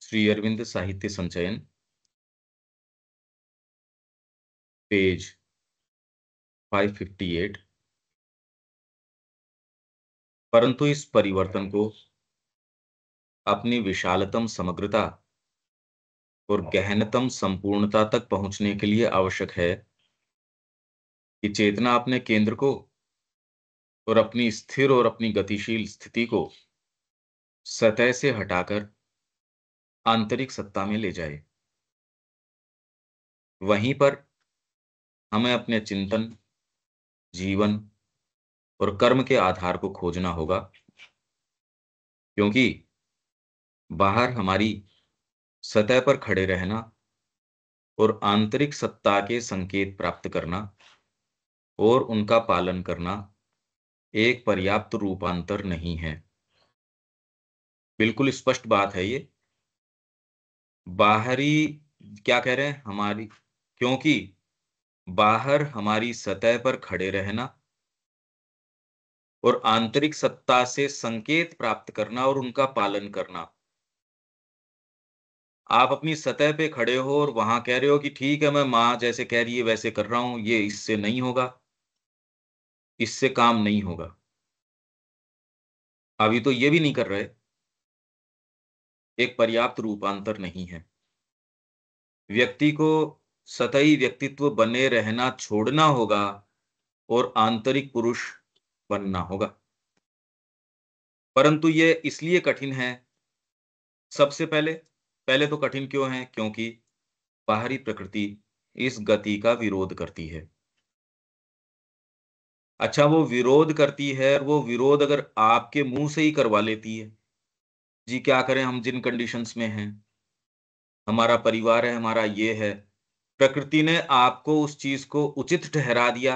श्री अरविंद साहित्य संचयन, पेज 558। परंतु इस परिवर्तन को अपनी विशालतम समग्रता और गहनतम संपूर्णता तक पहुंचने के लिए आवश्यक है कि चेतना अपने केंद्र को और अपनी स्थिर और अपनी गतिशील स्थिति को सतह से हटाकर आंतरिक सत्ता में ले जाए। वहीं पर हमें अपने चिंतन, जीवन और कर्म के आधार को खोजना होगा, क्योंकि बाहर हमारी सतह पर खड़े रहना और आंतरिक सत्ता के संकेत प्राप्त करना और उनका पालन करना एक पर्याप्त रूपांतर नहीं है। बिल्कुल स्पष्ट बात है ये। बाहरी क्या कह रहे हैं हमारी, क्योंकि बाहर हमारी सतह पर खड़े रहना और आंतरिक सत्ता से संकेत प्राप्त करना और उनका पालन करना। आप अपनी सतह पे खड़े हो और वहां कह रहे हो कि ठीक है, मैं माँ जैसे कह रही है वैसे कर रहा हूं, ये इससे नहीं होगा, इससे काम नहीं होगा। अभी तो ये भी नहीं कर रहे, एक पर्याप्त रूपांतर नहीं है। व्यक्ति को सतही व्यक्तित्व बने रहना छोड़ना होगा और आंतरिक पुरुष बनना होगा। परंतु ये इसलिए कठिन है। सबसे पहले पहले तो कठिन क्यों है? क्योंकि बाहरी प्रकृति इस गति का विरोध करती है। अच्छा, वो विरोध करती है और वो विरोध अगर आपके मुंह से ही करवा लेती है, जी क्या करें हम जिन कंडीशंस में हैं, हमारा परिवार है, हमारा ये है, प्रकृति ने आपको उस चीज को उचित ठहरा दिया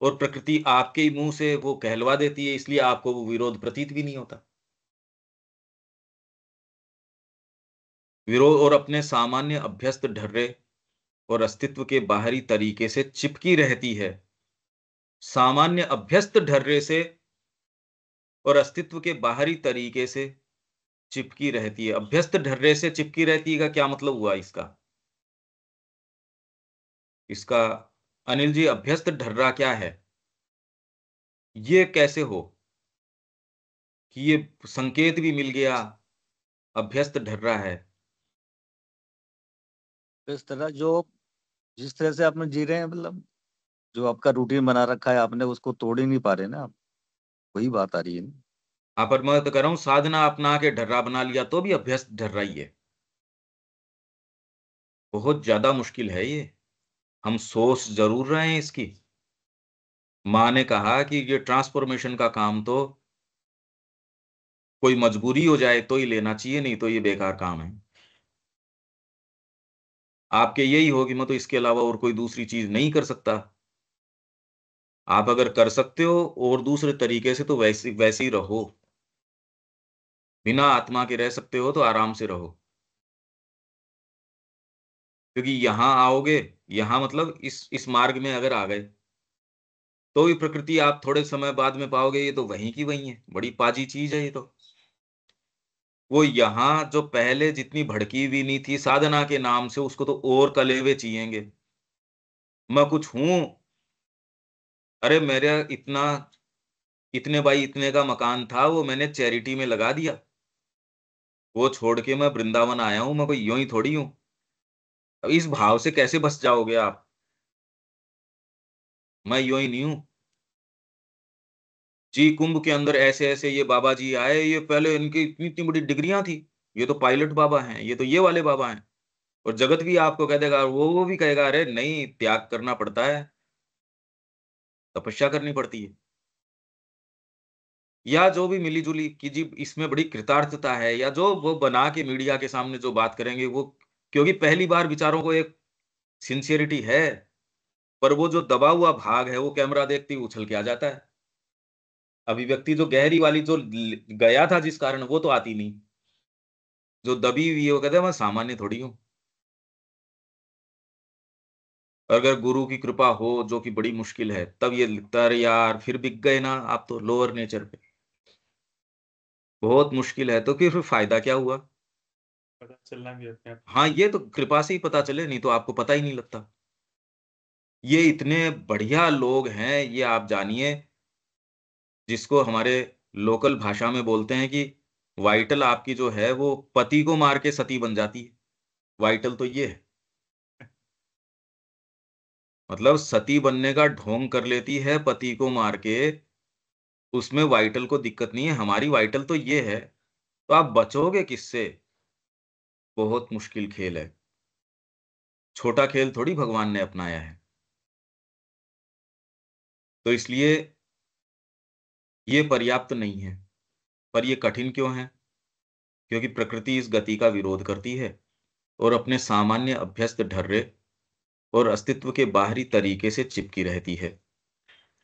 और प्रकृति आपके ही मुंह से वो कहलवा देती है, इसलिए आपको वो विरोध प्रतीत भी नहीं होता। विरोध और अपने सामान्य अभ्यस्त ढर्रे और अस्तित्व के बाहरी तरीके से चिपकी रहती है। सामान्य अभ्यस्त ढर्रे से और अस्तित्व के बाहरी तरीके से चिपकी रहती है। अभ्यस्त ढर्रे से चिपकी रहती है का क्या मतलब हुआ इसका? इसका अनिल जी, अभ्यस्त ढर्रा क्या है? ये कैसे हो कि ये संकेत भी मिल गया, अभ्यस्त ढर्रा है? इस तरह जो जिस तरह से आपने जी रहे हैं, मतलब जो आपका रूटीन बना रखा है आपने, उसको तोड़ ही नहीं पा रहे ना आप। वही बात आ रही है ना। हाँ, पर मैं तो कह रहा हूं साधना अपना के ढर्रा बना लिया तो भी अभ्यस्त ढर्रा ही है। बहुत ज्यादा मुश्किल है ये। हम सोच जरूर रहे हैं इसकी। माँ ने कहा कि ये ट्रांसफॉर्मेशन का काम तो कोई मजबूरी हो जाए तो ही लेना चाहिए, नहीं तो ये बेकार काम है। आपके यही हो कि मैं तो इसके अलावा और कोई दूसरी चीज नहीं कर सकता। आप अगर कर सकते हो और दूसरे तरीके से तो वैसे वैसे ही रहो। बिना आत्मा के रह सकते हो तो आराम से रहो, क्योंकि यहां आओगे, यहां मतलब इस मार्ग में अगर आ गए तो ये प्रकृति आप थोड़े समय बाद में पाओगे ये तो वहीं की वहीं है। बड़ी पाजी चीज है ये तो। वो यहाँ जो पहले जितनी भड़की हुई नहीं थी साधना के नाम से, उसको तो और कलेवे चाहिएंगे। मैं कुछ हूं, अरे मेरा इतना इतने बाई इतने का मकान था, वो मैंने चैरिटी में लगा दिया। वो छोड़ के मैं वृंदावन आया हूं, मैं कोई यूं ही थोड़ी हूं। अब इस भाव से कैसे बस जाओगे आप? मैं यूं ही नहीं हूं जी। कुंभ के अंदर ऐसे ऐसे ये बाबा जी आए, ये पहले इनकी इतनी इतनी बड़ी डिग्रियां थी, ये तो पायलट बाबा हैं, ये तो ये वाले बाबा हैं। और जगत भी आपको कह देगा, वो भी कहेगा अरे नहीं, त्याग करना पड़ता है, तपस्या करनी पड़ती है। या जो भी मिली जुली कि जी इसमें बड़ी कृतार्थता है, या जो वो बना के मीडिया के सामने जो बात करेंगे वो, क्योंकि पहली बार विचारों को एक सिंसियरिटी है, पर वो जो दबा हुआ भाग है वो कैमरा देखते ही उछल के आ जाता है। अभिव्यक्ति जो गहरी वाली जो गया था जिस कारण, वो तो आती नहीं। जो दबी हुई है वो कहते हैं मैं सामान्य थोड़ी हूँ। अगर गुरु की कृपा हो, जो कि बड़ी मुश्किल है, तब ये लिखता है अरे यार फिर बिक गए ना आप तो लोअर नेचर पे। बहुत मुश्किल है तो फिर फायदा क्या हुआ? पता चलना भी अपने आप। हाँ, ये तो कृपा से ही पता चले, नहीं तो आपको पता ही नहीं लगता। ये इतने बढ़िया लोग हैं, ये आप जानिए, जिसको हमारे लोकल भाषा में बोलते हैं कि वाइटल आपकी जो है वो पति को मार के सती बन जाती है। वाइटल तो ये है, मतलब सती बनने का ढोंग कर लेती है पति को मार के, उसमें वाइटल को दिक्कत नहीं है। हमारी वाइटल तो ये है, तो आप बचोगे किससे? बहुत मुश्किल खेल है। छोटा खेल थोड़ी भगवान ने अपनाया है। तो इसलिए ये पर्याप्त नहीं है। पर ये कठिन क्यों है? क्योंकि प्रकृति इस गति का विरोध करती है और अपने सामान्य अभ्यस्त ढर्रे और अस्तित्व के बाहरी तरीके से चिपकी रहती है।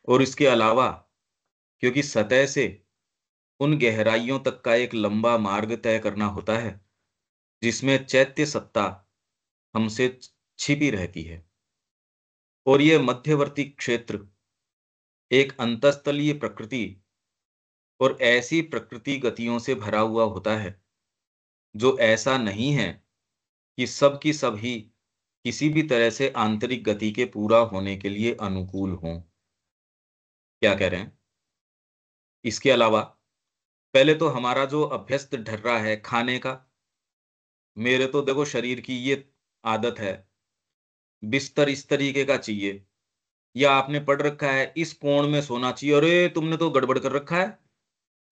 और इसके अलावा क्योंकि सतह से उन गहराइयों तक का एक लंबा मार्ग तय करना होता है जिसमें चैत्य सत्ता हमसे छिपी रहती है। और ये मध्यवर्ती क्षेत्र एक अंतस्तलीय प्रकृति और ऐसी प्रकृति गतियों से भरा हुआ होता है जो ऐसा नहीं है कि सब की सब ही किसी भी तरह से आंतरिक गति के पूरा होने के लिए अनुकूल हों। क्या कह रहे हैं? इसके अलावा पहले तो हमारा जो अभ्यस्त ढर्रा है खाने का, मेरे तो देखो शरीर की ये आदत है, बिस्तर इस तरीके का चाहिए, या आपने पढ़ रखा है इस कोण में सोना चाहिए, अरे तुमने तो गड़बड़ कर रखा है,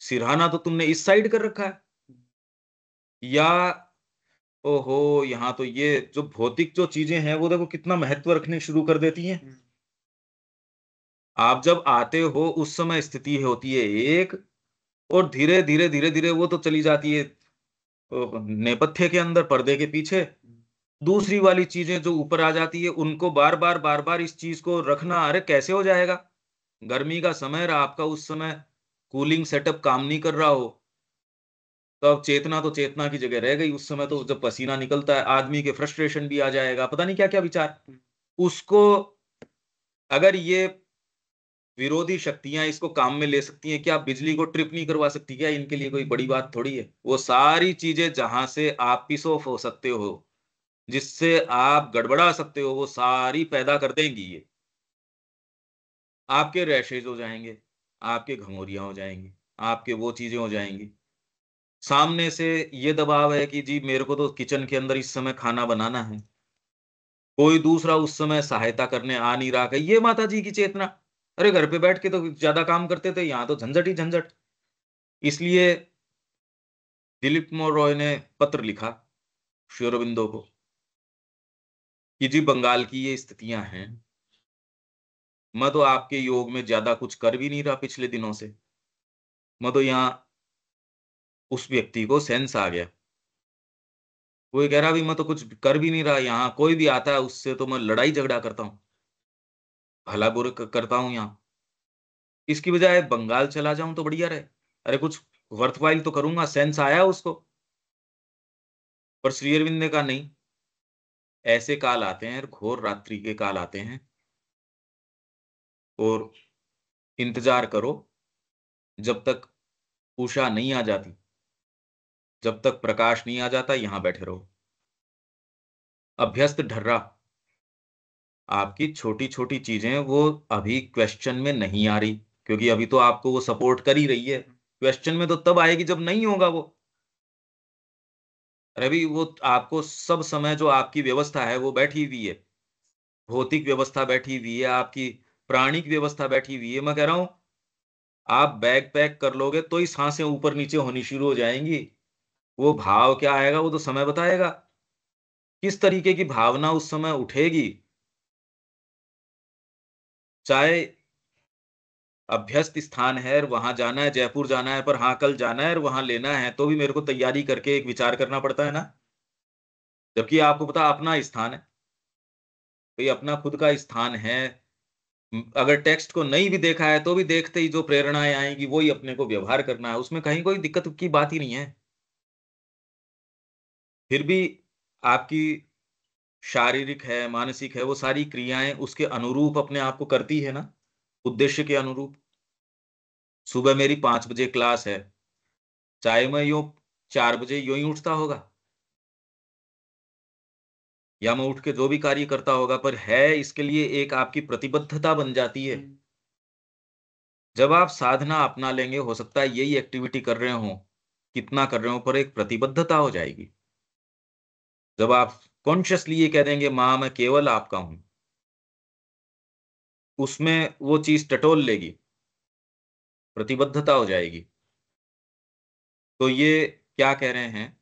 सिरहाना तो तुमने इस साइड कर रखा है, या ओहो यहाँ तो ये जो भौतिक जो चीजें हैं वो देखो कितना महत्व रखने शुरू कर देती हैं। आप जब आते हो उस समय स्थिति होती है एक, और धीरे धीरे धीरे धीरे वो तो चली जाती है नेपथ्य के अंदर, पर्दे के पीछे। दूसरी वाली चीजें जो ऊपर आ जाती है उनको बार बार इस चीज को रखना, अरे कैसे हो जाएगा? गर्मी का समय रहा आपका, उस समय कूलिंग सेटअप काम नहीं कर रहा हो, तो अब चेतना तो चेतना की जगह रह गई। उस समय तो जब पसीना निकलता है आदमी के फ्रस्ट्रेशन भी आ जाएगा, पता नहीं क्या क्या विचार उसको। अगर ये विरोधी शक्तियां इसको काम में ले सकती हैं, क्या बिजली को ट्रिप नहीं करवा सकती? क्या इनके लिए कोई बड़ी बात थोड़ी है? वो सारी चीजें जहां से आप पिस ऑफ हो सकते हो, जिससे आप गड़बड़ा सकते हो, वो सारी पैदा कर देंगी ये। आपके रैशेज हो जाएंगे, आपके घमौरियां हो जाएंगी, आपके वो चीजें हो जाएंगी। सामने से ये दबाव है कि जी मेरे को तो किचन के अंदर इस समय खाना बनाना है, कोई दूसरा उस समय सहायता करने आ नहीं रहा, कि ये माता जी की चेतना, अरे घर पे बैठ के तो ज्यादा काम करते थे, यहाँ तो झंझट ही झंझट। इसलिए दिलीप मोर रॉय ने पत्र लिखा श्री अरबिंदो को कि जी बंगाल की ये स्थितियां हैं, मैं तो आपके योग में ज्यादा कुछ कर भी नहीं रहा पिछले दिनों से, मैं तो यहाँ उस व्यक्ति को सेंस आ गया, वो ये कह रहा भी मैं तो कुछ कर भी नहीं रहा, यहाँ कोई भी आता है उससे तो मैं लड़ाई झगड़ा करता हूँ, भला बुरा करता हूँ यहाँ, इसकी बजाय बंगाल चला जाऊं तो बढ़िया रहे। अरे कुछ वर्थवाइल तो करूंगा, सेंस आया उसको। पर श्री अरविंद ने कहा नहीं, ऐसे काल आते हैं, घोर रात्रि के काल आते हैं, और इंतजार करो जब तक उषा नहीं आ जाती, जब तक प्रकाश नहीं आ जाता, यहां बैठे रहो। अभ्यस्त ढर्रा, आपकी छोटी छोटी चीजें वो अभी क्वेश्चन में नहीं आ रही, क्योंकि अभी तो आपको वो सपोर्ट कर ही रही है। क्वेश्चन में तो तब आएगी जब नहीं होगा वो। रवि वो आपको सब समय जो आपकी व्यवस्था है वो बैठी हुई है, भौतिक व्यवस्था बैठी हुई है, आपकी प्राणिक व्यवस्था बैठी हुई है। मैं कह रहा हूं आप बैग पैक कर लोगे तो ही सांसें ऊपर नीचे होनी शुरू हो जाएंगी। वो भाव क्या आएगा वो तो समय बताएगा, किस तरीके की भावना उस समय उठेगी। चाहे अभ्यस्त स्थान है और वहां जाना है, जयपुर जाना है, पर हाँ कल जाना है और वहां लेना है, तो भी मेरे को तैयारी करके एक विचार करना पड़ता है ना। जबकि आपको पता अपना स्थान है, भाई अपना खुद का स्थान है। अगर टेक्स्ट को नहीं भी देखा है तो भी देखते ही जो प्रेरणाएं आएंगी वही अपने को व्यवहार करना है, उसमें कहीं कोई दिक्कत की बात ही नहीं है। फिर भी आपकी शारीरिक है मानसिक है वो सारी क्रियाएं उसके अनुरूप अपने आप को करती है ना, उद्देश्य के अनुरूप। सुबह मेरी 5 बजे क्लास है, चाहे मैं यूं 4 बजे यूं ही उठता होगा, या मैं उठ के जो भी कार्य करता होगा, पर है इसके लिए एक आपकी प्रतिबद्धता बन जाती है। जब आप साधना अपना लेंगे, हो सकता है यही एक्टिविटी कर रहे हो, कितना कर रहे हो, पर एक प्रतिबद्धता हो जाएगी। जब आप कॉन्शियसली ये कह देंगे, माँ मैं केवल आपका हूं, उसमें वो चीज टटोल लेगी, प्रतिबद्धता हो जाएगी। तो ये क्या कह रहे हैं,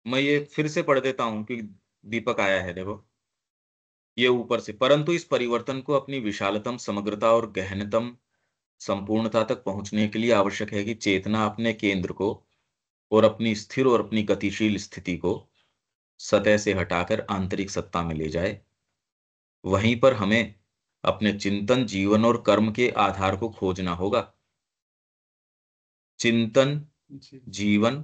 मैं ये फिर से पढ़ देता हूं कि दीपक आया है, देखो ये ऊपर से, परंतु इस परिवर्तन को अपनी विशालतम समग्रता और गहनतम संपूर्णता तक पहुंचने के लिए आवश्यक है कि चेतना अपने केंद्र को और अपनी स्थिर और अपनी गतिशील स्थिति को सतह से हटाकर आंतरिक सत्ता में ले जाए। वहीं पर हमें अपने चिंतन, जीवन और कर्म के आधार को खोजना होगा। चिंतन, जीवन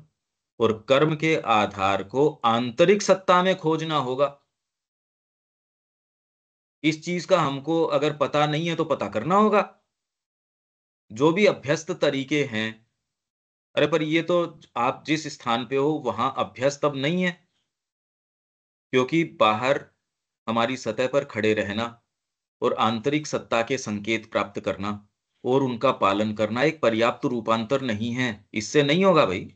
और कर्म के आधार को आंतरिक सत्ता में खोजना होगा। इस चीज का हमको अगर पता नहीं है तो पता करना होगा। जो भी अभ्यस्त तरीके हैं, अरे पर ये तो आप जिस स्थान पे हो वहां अभ्यस्त अब नहीं है, क्योंकि बाहर हमारी सतह पर खड़े रहना और आंतरिक सत्ता के संकेत प्राप्त करना और उनका पालन करना एक पर्याप्त रूपांतर नहीं है। इससे नहीं होगा भाई।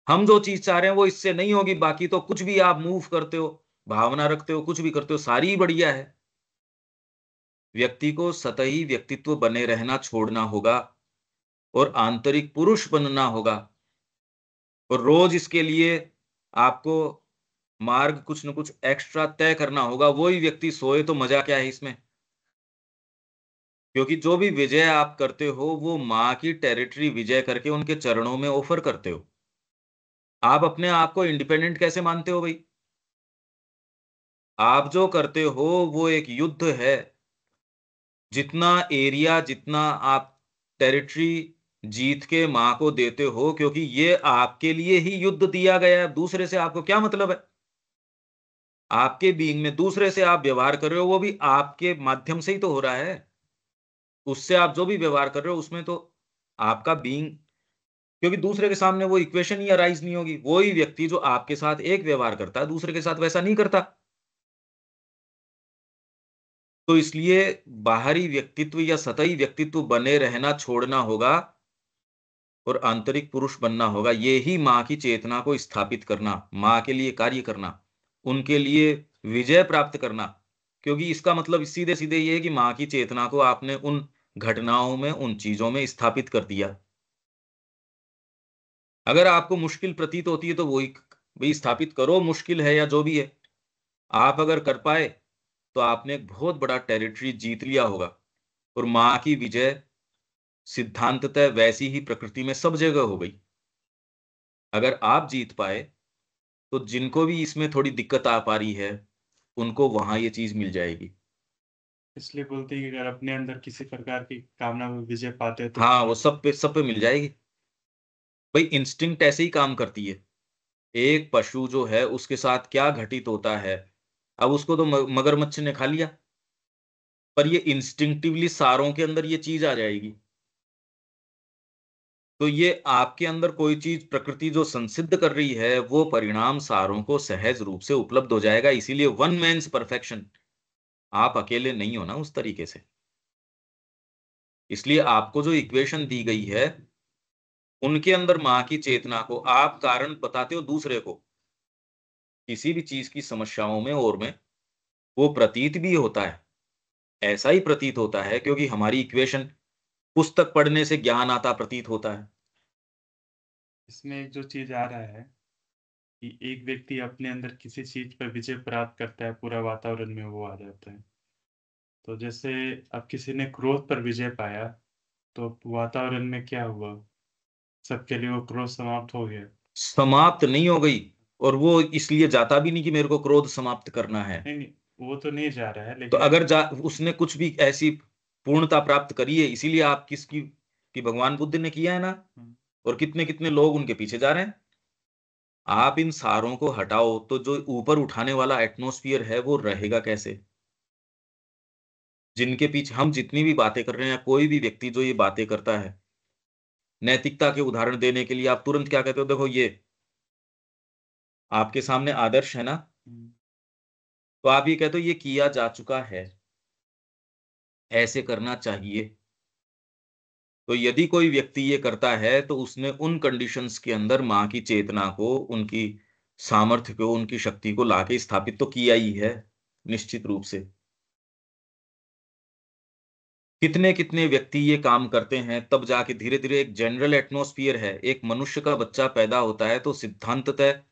हम जो चीज चाह रहे हैं वो इससे नहीं होगी। बाकी तो कुछ भी आप मूव करते हो, भावना रखते हो, कुछ भी करते हो, सारी ही बढ़िया है। व्यक्ति को सतही व्यक्तित्व बने रहना छोड़ना होगा और आंतरिक पुरुष बनना होगा। और रोज इसके लिए आपको मार्ग कुछ न कुछ एक्स्ट्रा तय करना होगा। वही व्यक्ति सोए तो मजा क्या है इसमें। क्योंकि जो भी विजय आप करते हो वो माँ की टेरिटरी विजय करके उनके चरणों में ऑफर करते हो। आप अपने आप को इंडिपेंडेंट कैसे मानते हो भाई। आप जो करते हो वो एक युद्ध है। जितना एरिया, जितना आप टेरिटरी जीत के माँ को देते हो, क्योंकि ये आपके लिए ही युद्ध दिया गया है। दूसरे से आपको क्या मतलब है। आपके बीइंग में दूसरे से आप व्यवहार कर रहे हो, वो भी आपके माध्यम से ही तो हो रहा है। उससे आप जो भी व्यवहार कर रहे हो उसमें तो आपका बीइंग, क्योंकि दूसरे के सामने वो इक्वेशन ही अराइज नहीं होगी। वही व्यक्ति जो आपके साथ एक व्यवहार करता है दूसरे के साथ वैसा नहीं करता। तो इसलिए बाहरी व्यक्तित्व या सतही व्यक्तित्व बने रहना छोड़ना होगा और आंतरिक पुरुष बनना होगा। ये ही माँ की चेतना को स्थापित करना, माँ के लिए कार्य करना, उनके लिए विजय प्राप्त करना। क्योंकि इसका मतलब सीधे सीधे ये है कि माँ की चेतना को आपने उन घटनाओं में, उन चीजों में स्थापित कर दिया। अगर आपको मुश्किल प्रतीत होती है तो वही वही स्थापित करो, मुश्किल है या जो भी है। आप अगर कर पाए तो आपने एक बहुत बड़ा टेरिटरी जीत लिया होगा। और माँ की विजय सिद्धांततः वैसी ही प्रकृति में सब जगह हो गई। अगर आप जीत पाए तो जिनको भी इसमें थोड़ी दिक्कत आ पा रही है उनको वहां ये चीज मिल जाएगी। इसलिए बोलते हैं कि अगर अपने अंदर किसी प्रकार की कामना में विजय पाते हैं तो हाँ, वो सब पे मिल जाएगी। भाई इंस्टिंक्ट ऐसे ही काम करती है। एक पशु जो है उसके साथ क्या घटित होता है, अब उसको तो मगरमच्छ ने खा लिया, पर ये इंस्टिंक्टिवली सारों के अंदर ये चीज आ जाएगी। तो ये आपके अंदर कोई चीज प्रकृति जो संसिद्ध कर रही है वो परिणाम सारों को सहज रूप से उपलब्ध हो जाएगा। इसीलिए वन मैन्स परफेक्शन, आप अकेले नहीं हो ना उस तरीके से। इसलिए आपको जो इक्वेशन दी गई है उनके अंदर माँ की चेतना को आप कारण बताते हो दूसरे को, किसी भी चीज की समस्याओं में और में वो प्रतीत भी होता है। ऐसा ही प्रतीत होता है क्योंकि हमारी इक्वेशन, पुस्तक पढ़ने से ज्ञान आता प्रतीत होता है। इसमें एक जो चीज आ रहा है कि एक व्यक्ति अपने अंदर किसी चीज पर विजय प्राप्त करता है, पूरा वातावरण में वो आ जाता है। तो जैसे अब किसी ने क्रोध पर विजय पाया तो वातावरण में क्या हुआ, सबके लिए वो क्रोध समाप्त हो गया। समाप्त नहीं हो गई, और वो इसलिए जाता भी नहीं कि मेरे को क्रोध समाप्त करना है। नहीं नहीं, वो तो नहीं जा रहा है, तो लेकिन अगर उसने कुछ भी ऐसी पूर्णता प्राप्त करी है, इसीलिए आप किसकी कि भगवान बुद्ध ने किया है ना। और कितने कितने लोग उनके पीछे जा रहे हैं। आप इन सारों को हटाओ तो जो ऊपर उठाने वाला एटमॉस्फियर है वो रहेगा कैसे। जिनके पीछे हम जितनी भी बातें कर रहे हैं, कोई भी व्यक्ति जो ये बातें करता है, नैतिकता के उदाहरण देने के लिए आप तुरंत क्या कहते हो, देखो ये आपके सामने आदर्श है ना, तो आप ये कहते हो ये किया जा चुका है, ऐसे करना चाहिए। तो यदि कोई व्यक्ति ये करता है तो उसने उन कंडीशंस के अंदर माँ की चेतना को, उनकी सामर्थ्य को, उनकी शक्ति को लाके स्थापित तो किया ही है, निश्चित रूप से। कितने कितने व्यक्ति ये काम करते हैं, तब जाके धीरे धीरे एक जनरल एटमॉस्फियर है। एक मनुष्य का बच्चा पैदा होता है तो सिद्धांततः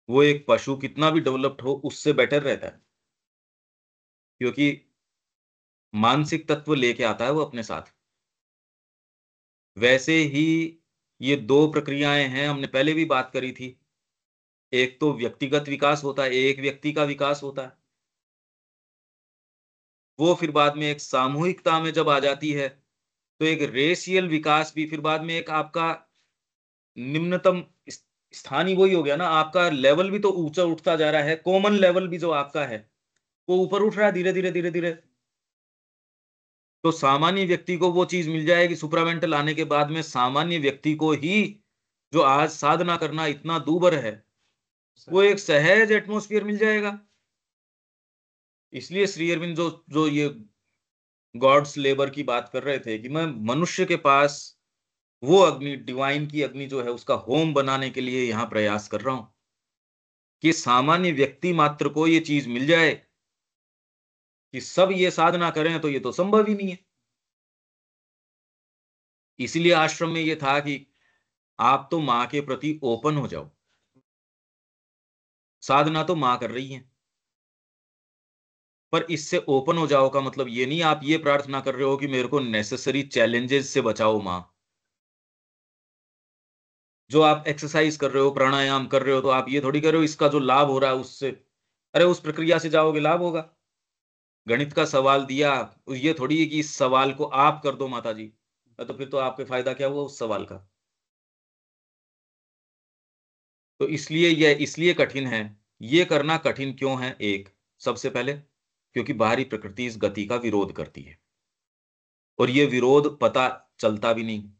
वो एक पशु कितना भी डेवलप्ड हो उससे बेटर रहता है, क्योंकि मानसिक तत्व लेके आता है वो अपने साथ। वैसे ही ये दो प्रक्रियाएं हैं, हमने पहले भी बात करी थी। एक तो व्यक्तिगत विकास होता है, एक व्यक्ति का विकास होता है। वो फिर बाद में एक सामूहिकता में जब आ जाती है, तो एक रेशियल विकास भी फिर बाद में एक आपका निम्नतम स्थान ही वही हो गया ना, आपका लेवल भी तो ऊंचा उठता जा रहा है, कॉमन लेवल भी जो आपका है वो ऊपर उठ रहा है धीरे धीरे धीरे धीरे। तो सामान्य व्यक्ति को वो चीज मिल जाएगी सुपरामेंटल आने के बाद में। सामान्य व्यक्ति को ही जो आज साधना करना इतना दूभर है, वो एक सहज एटमॉस्फेयर मिल जाएगा। इसलिए श्री अरविंद जो जो ये गॉड्स लेबर की बात कर रहे थे कि मैं मनुष्य के पास वो अग्नि, डिवाइन की अग्नि जो है उसका होम बनाने के लिए यहां प्रयास कर रहा हूं, कि सामान्य व्यक्ति मात्र को ये चीज मिल जाए कि सब ये साधना करें, तो ये तो संभव ही नहीं है। इसीलिए आश्रम में ये था कि आप तो मां के प्रति ओपन हो जाओ। साधना तो मां कर रही है, पर इससे ओपन हो जाओ का मतलब ये नहीं आप ये प्रार्थना कर रहे हो कि मेरे को नेसेसरी चैलेंजेस से बचाओ मां। जो आप एक्सरसाइज कर रहे हो, प्राणायाम कर रहे हो, तो आप ये थोड़ी कर रहे हो इसका जो लाभ हो रहा है उससे, अरे उस प्रक्रिया से जाओगे लाभ होगा। गणित का सवाल दिया, ये थोड़ी है कि इस सवाल को आप कर दो माता जी, तो फिर तो आपके फायदा क्या हुआ उस सवाल का। तो इसलिए यह इसलिए कठिन है। ये करना कठिन क्यों है? एक, सबसे पहले क्योंकि बाहरी प्रकृति इस गति का विरोध करती है, और ये विरोध पता चलता भी नहीं।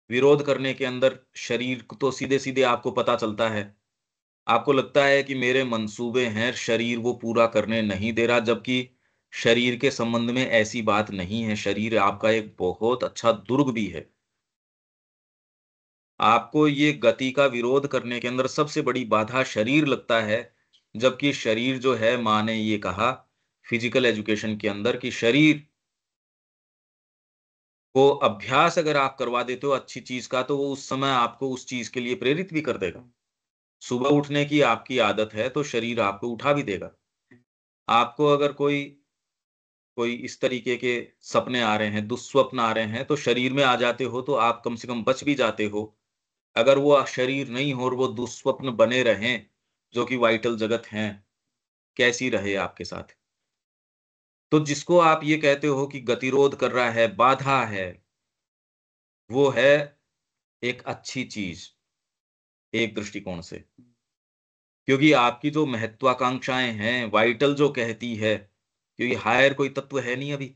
विरोध करने के अंदर शरीर को तो सीधे सीधे आपको पता चलता है। आपको लगता है कि मेरे मंसूबे हैं, शरीर वो पूरा करने नहीं दे रहा, जबकि शरीर के संबंध में ऐसी बात नहीं है। शरीर आपका एक बहुत अच्छा दुर्ग भी है। आपको ये गति का विरोध करने के अंदर सबसे बड़ी बाधा शरीर लगता है, जबकि शरीर जो है, माँ ने ये कहा फिजिकल एजुकेशन के अंदर कि शरीर को अभ्यास अगर आप करवा देते हो अच्छी चीज का, तो वो उस समय आपको उस चीज के लिए प्रेरित भी कर देगा। सुबह उठने की आपकी आदत है तो शरीर आपको उठा भी देगा। आपको अगर कोई कोई इस तरीके के सपने आ रहे हैं, दुःस्वप्न आ रहे हैं, तो शरीर में आ जाते हो तो आप कम से कम बच भी जाते हो। अगर वो शरीर नहीं हो और वो दुःस्वप्न बने रहें, जो कि वाइटल जगत हैं, कैसी रहे आपके साथ? तो जिसको आप ये कहते हो कि गतिरोध कर रहा है, बाधा है, वो है एक अच्छी चीज, एक दृष्टिकोण से। क्योंकि आपकी जो महत्वाकांक्षाएं हैं, वाइटल जो कहती है, क्योंकि हायर कोई तत्व है नहीं अभी।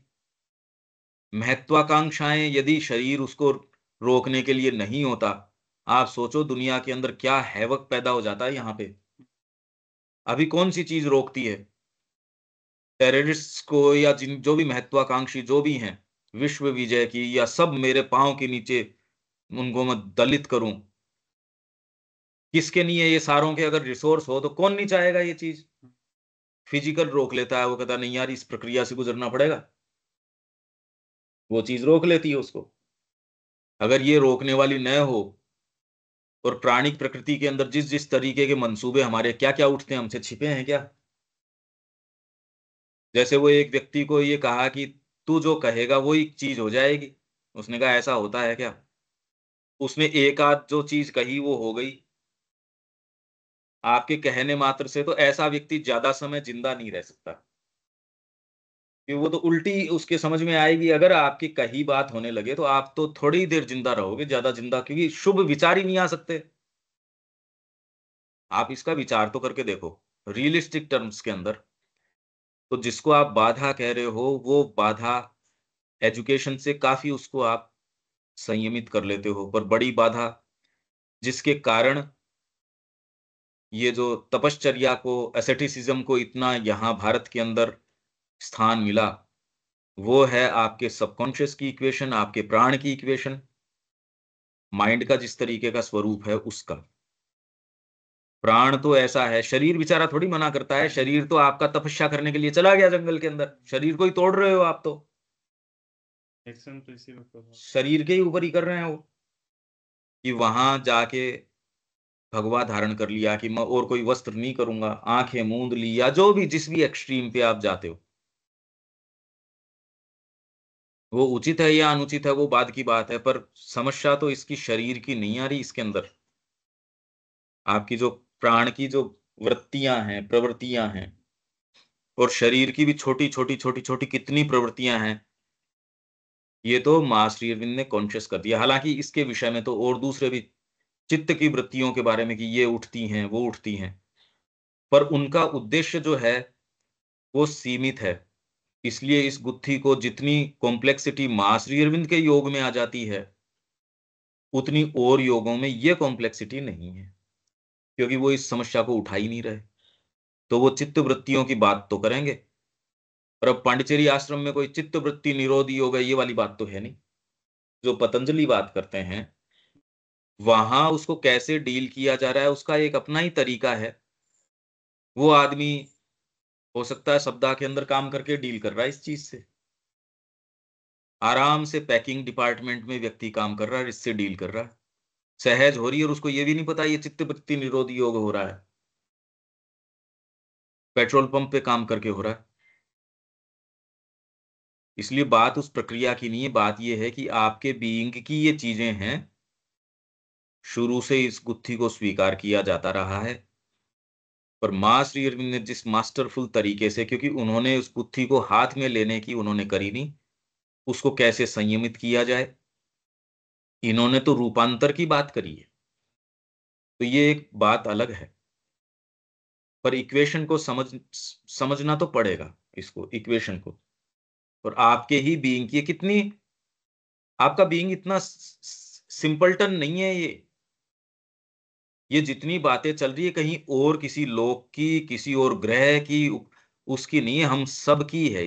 महत्वाकांक्षाएं यदि शरीर उसको रोकने के लिए नहीं होता, आप सोचो दुनिया के अंदर क्या हैवक पैदा हो जाता है यहाँ पे। अभी कौन सी चीज रोकती है टेररिस्ट को, या जिन जो भी महत्वाकांक्षी जो भी हैं, विश्व विजय की, या सब मेरे पांव के नीचे उनको मैं दलित करूं? किसके नहीं है ये? सारों के अगर रिसोर्स हो तो कौन नहीं चाहेगा ये चीज? फिजिकल रोक लेता है, वो कहता नहीं यार इस प्रक्रिया से गुजरना पड़ेगा, वो चीज रोक लेती है उसको। अगर ये रोकने वाली न हो, और प्राणिक प्रकृति के अंदर जिस जिस तरीके के मंसूबे हमारे क्या क्या उठते हैं, हमसे छिपे हैं क्या? जैसे वो एक व्यक्ति को ये कहा कि तू जो कहेगा वो ही चीज हो जाएगी। उसने कहा ऐसा होता है क्या? उसने एक आध जो चीज कही वो हो गई। आपके कहने मात्र से तो ऐसा व्यक्ति ज्यादा समय जिंदा नहीं रह सकता, कि वो तो उल्टी उसके समझ में आएगी। अगर आपकी कही बात होने लगे तो आप तो थोड़ी देर जिंदा रहोगे, ज्यादा जिंदा, क्योंकि शुभ विचार ही नहीं आ सकते। आप इसका विचार तो करके देखो रियलिस्टिक टर्म्स के अंदर। तो जिसको आप बाधा कह रहे हो, वो बाधा एजुकेशन से काफी उसको आप संयमित कर लेते हो, पर बड़ी बाधा जिसके कारण ये जो तपश्चर्या को, एसेटिसिज्म को इतना यहाँ भारत के अंदर स्थान मिला, वो है आपके सबकॉन्शियस की इक्वेशन, आपके प्राण की इक्वेशन, माइंड का जिस तरीके का स्वरूप है उसका। प्राण तो ऐसा है, शरीर बेचारा थोड़ी मना करता है, शरीर तो आपका तपस्या करने के लिए चला गया जंगल के अंदर, शरीर को ही तोड़ रहे हो आप तो, एक्शन तो इसी वक्त होगा। शरीर के ही ऊपर ही कर रहे हैं वो, कि वहां जाके भगवा धारण कर लिया कि मैं और कोई वस्त्र नहीं करूंगा, आंखें मूंद ली, या जो भी जिस भी एक्सट्रीम पे आप जाते हो, वो उचित है या अनुचित है वो बाद की बात है, पर समस्या तो इसकी शरीर की नहीं आ रही इसके अंदर। आपकी जो प्राण की जो वृत्तियां हैं, प्रवृत्तियां हैं, और शरीर की भी छोटी छोटी छोटी छोटी कितनी प्रवृत्तियां हैं, ये तो मां श्री अरविंद ने कॉन्शियस कर दिया। हालांकि इसके विषय में तो और दूसरे भी चित्त की वृत्तियों के बारे में कि ये उठती हैं वो उठती हैं, पर उनका उद्देश्य जो है वो सीमित है। इसलिए इस गुत्थी को जितनी कॉम्प्लेक्सिटी मां श्री अरविंद के योग में आ जाती है, उतनी और योगों में ये कॉम्प्लेक्सिटी नहीं है, क्योंकि वो इस समस्या को उठा ही नहीं रहे। तो वो चित्त वृत्तियों की बात तो करेंगे, पर अब पांडिचेरी आश्रम में कोई चित्त वृत्ति निरोधी योग है ये वाली बात तो है नहीं। जो पतंजलि बात करते हैं, वहां उसको कैसे डील किया जा रहा है उसका एक अपना ही तरीका है। वो आदमी हो सकता है सप्ताह के अंदर काम करके डील कर रहा है इस चीज से, आराम से पैकिंग डिपार्टमेंट में व्यक्ति काम कर रहा है, इससे डील कर रहा है, सहज हो रही है, और उसको ये भी नहीं पता ये चित्त वृत्ति निरोधी योग हो रहा है, पेट्रोल पंप पे काम करके हो रहा है। इसलिए बात उस प्रक्रिया की नहीं है, बात यह है कि आपके बीइंग की ये चीजें हैं, शुरू से इस गुत्थी को स्वीकार किया जाता रहा है। पर मां श्री अरविंद ने जिस मास्टरफुल तरीके से, क्योंकि उन्होंने उस गुत्थी को हाथ में लेने की उन्होंने करी नहीं, उसको कैसे संयमित किया जाए, इन्होंने तो रूपांतर की बात करी है, तो ये एक बात अलग है। पर इक्वेशन को समझना तो पड़ेगा, इसको इक्वेशन को। और आपके ही बीइंग की कितनी, आपका बीइंग इतना सिंपलटन नहीं है ये जितनी बातें चल रही है कहीं और किसी लोक की, किसी और ग्रह की, उसकी नहीं है, हम सब की है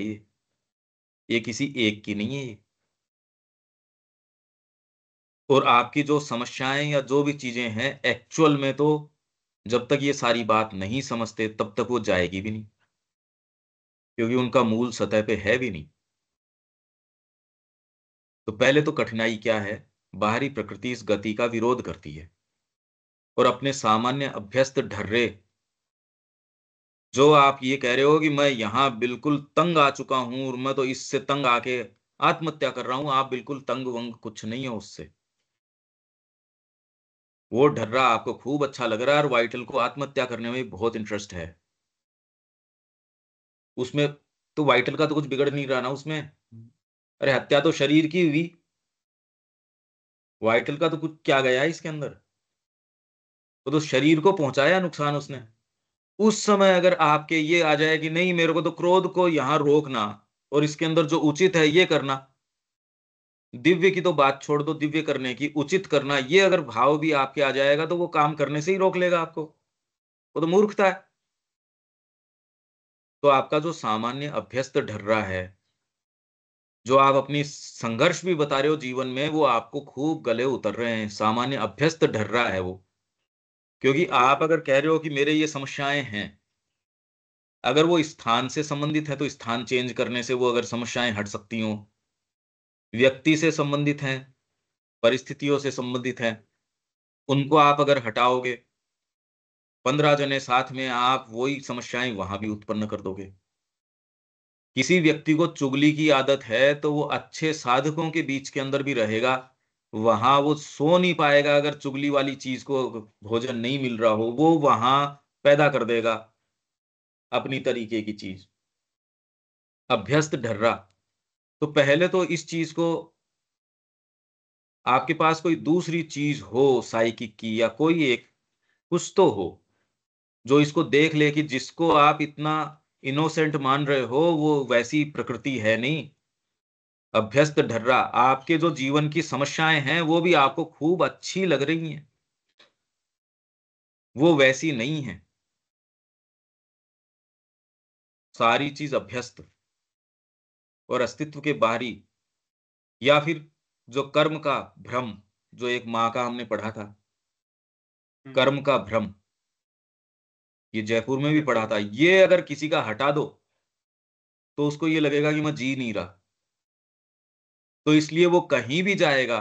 ये किसी एक की नहीं है ये। और आपकी जो समस्याएं या जो भी चीजें हैं एक्चुअल में, तो जब तक ये सारी बात नहीं समझते तब तक वो जाएगी भी नहीं, क्योंकि उनका मूल सतह पे है भी नहीं। तो पहले तो कठिनाई क्या है, बाहरी प्रकृति इस गति का विरोध करती है, और अपने सामान्य अभ्यस्त ढर्रे, जो आप ये कह रहे हो कि मैं यहां बिल्कुल तंग आ चुका हूं और मैं तो इससे तंग आके आत्महत्या कर रहा हूं, आप बिल्कुल तंग वंग कुछ नहीं हो उससे। वो ढर्रा आपको खूब अच्छा लग रहा है और वाइटल को आत्महत्या करने में बहुत इंटरेस्ट है उसमें, तो वाइटल का तो कुछ बिगड़ नहीं रहा ना उसमें। अरे हत्या तो शरीर की हुई, वाइटल का तो कुछ क्या गया है इसके अंदर, वो तो शरीर को पहुंचाया नुकसान उसने। उस समय अगर आपके ये आ जाए कि नहीं मेरे को तो क्रोध को यहां रोकना और इसके अंदर जो उचित है ये करना, दिव्य की तो बात छोड़ दो, दिव्य करने की उचित करना, ये अगर भाव भी आपके आ जाएगा तो वो काम करने से ही रोक लेगा आपको, वो तो मूर्खता है। तो आपका जो सामान्य अभ्यस्त ढर्रा है, जो आप अपनी संघर्ष भी बता रहे हो जीवन में, वो आपको खूब गले उतर रहे हैं, सामान्य अभ्यस्त ढर्रा है वो। क्योंकि आप अगर कह रहे हो कि मेरे ये समस्याएं हैं, अगर वो स्थान से संबंधित है तो स्थान चेंज करने से वो अगर समस्याएं हट सकती हो, व्यक्ति से संबंधित हैं, परिस्थितियों से संबंधित हैं, उनको आप अगर हटाओगे, 15 जने साथ में, आप वही समस्याएं वहां भी उत्पन्न कर दोगे। किसी व्यक्ति को चुगली की आदत है तो वो अच्छे साधकों के बीच के अंदर भी रहेगा, वहां वो सो नहीं पाएगा अगर चुगली वाली चीज को भोजन नहीं मिल रहा हो, वो वहां पैदा कर देगा अपनी तरीके की चीज, अभ्यस्त ढर्रा। तो पहले तो इस चीज को, आपके पास कोई दूसरी चीज हो साइकिक की, या कोई एक कुछ तो हो जो इसको देख ले कि जिसको आप इतना इनोसेंट मान रहे हो वो वैसी प्रकृति है नहीं। अभ्यस्त ढर्रा, आपके जो जीवन की समस्याएं हैं वो भी आपको खूब अच्छी लग रही हैं, वो वैसी नहीं है। सारी चीज अभ्यस्त और अस्तित्व के बाहरी, या फिर जो कर्म का भ्रम, जो एक माँ का हमने पढ़ा था, कर्म का भ्रम, ये जयपुर में भी पढ़ा था। ये अगर किसी का हटा दो तो उसको ये लगेगा कि मैं जी नहीं रहा। तो इसलिए वो कहीं भी जाएगा,